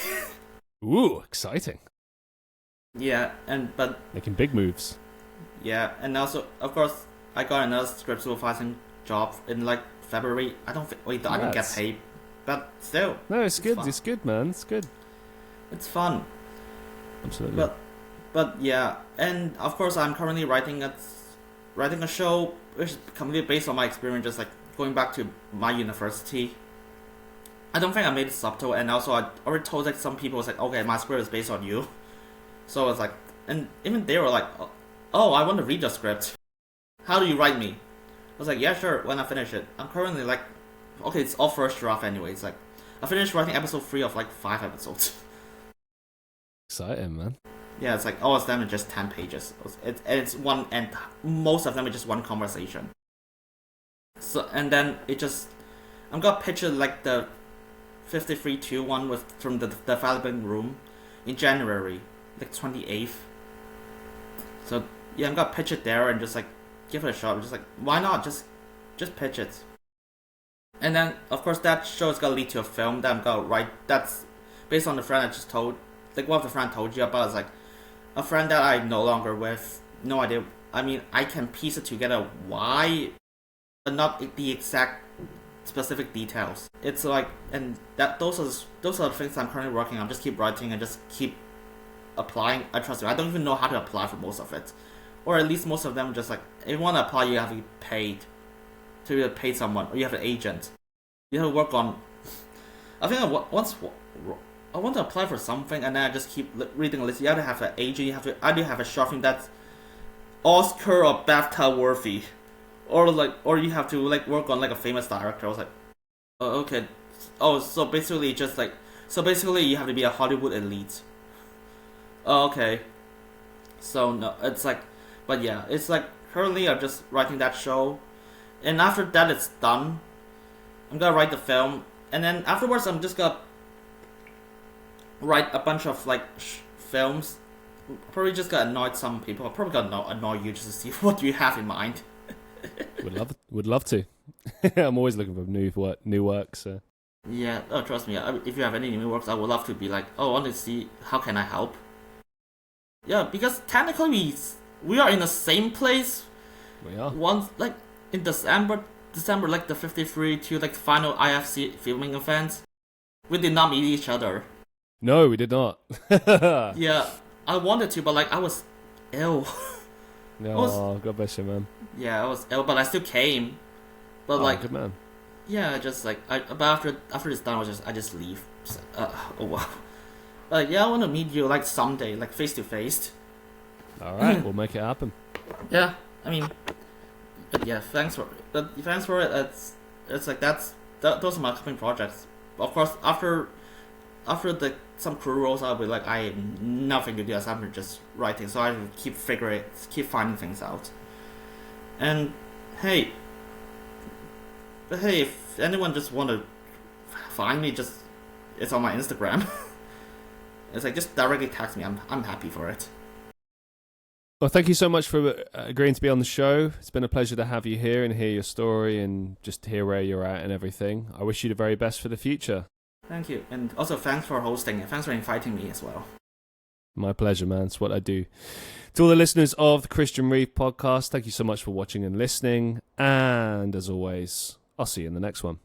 [SPEAKER 1] Ooh, exciting.
[SPEAKER 2] Yeah, but
[SPEAKER 1] making big moves.
[SPEAKER 2] Yeah, and also, of course, I got another script supervising job in like February. I didn't get paid, but still.
[SPEAKER 1] No, it's good.
[SPEAKER 2] Fun.
[SPEAKER 1] It's good, man. It's good.
[SPEAKER 2] It's fun.
[SPEAKER 1] Absolutely.
[SPEAKER 2] But yeah, and of course, I'm currently writing a show which is completely based on my experience, just like going back to my university. I don't think I made it subtle, and also I already told like some people, it's like, okay, my script is based on you. So it's like, and even they were like, oh, I want to read your script. How do you write me? I was like, yeah, sure, when I finish it. I'm currently like, okay, it's all first draft anyway. It's like, I finished writing episode 3 of like 5 episodes.
[SPEAKER 1] Exciting, man.
[SPEAKER 2] Yeah, it's like all of them are just 10 pages. It's one, and most of them are just one conversation. So, and then I'm gonna picture like the 53-2 one from the developing room in January, like 28th. So yeah, I'm gonna pitch it there and just like give it a shot. Just like, why not? Just pitch it. And then of course that show is gonna lead to a film that I'm gonna write. That's based on the friend I just told. Like what the friend told you about is like a friend that I'm no longer with. No idea. I mean, I can piece it together why, but not the exact specific details. It's like, and that those are the things I'm currently working on. Just keep writing and just keep applying. I trust you. I don't even know how to apply for most of it, or at least most of them just like, if you want to apply, you have to be paid to pay someone, or you have an agent. You have to work on. I think I want to apply for something, and then I just keep reading a list. You have to have an agent. You have to either have a short film that's Oscar or BAFTA worthy, or you have to like work on like a famous director. I was like, oh, okay. Oh, so basically you have to be a Hollywood elite. Oh, okay. So no, it's like, but yeah, it's like currently I'm just writing that show, and after that it's done, I'm gonna write the film, and then afterwards I'm just gonna write a bunch of like films. Probably just gonna annoy some people. Probably gonna annoy you just to see what you have in mind.
[SPEAKER 1] Would love to. I'm always looking for new work. So
[SPEAKER 2] yeah, oh trust me. If you have any new works, I would love to be like, oh, I want to see how can I help. Yeah, because technically we are in the same place.
[SPEAKER 1] We are.
[SPEAKER 2] Once like in December like the 53-2 like final IFC filming event, we did not meet each other.
[SPEAKER 1] No, we did not.
[SPEAKER 2] Yeah, I wanted to, but like I was ill.
[SPEAKER 1] No, God bless you, man.
[SPEAKER 2] Yeah, I was ill, but I still came. But
[SPEAKER 1] good man.
[SPEAKER 2] yeah, just like but after it's done, I just leave. Just, oh wow. Yeah, I want to meet you like someday, like face to face.
[SPEAKER 1] All right, we'll make it happen.
[SPEAKER 2] Yeah, I mean, but yeah, thanks for it. It's like those are my upcoming projects. Of course, after some crew roles, I'll be like, I have nothing to do. I'm just writing, so I keep finding things out. And hey, if anyone just want to find me, it's on my Instagram. It's like just directly text me. I'm happy for it.
[SPEAKER 1] Well, thank you so much for agreeing to be on the show. It's been a pleasure to have you here and hear your story and just hear where you're at and everything. I wish you the very best for the future.
[SPEAKER 2] Thank you. And also thanks for hosting it. Thanks for inviting me as well.
[SPEAKER 1] My pleasure, man. It's what I do. To all the listeners of the Christian Reeve Podcast, thank you so much for watching and listening. And as always, I'll see you in the next one.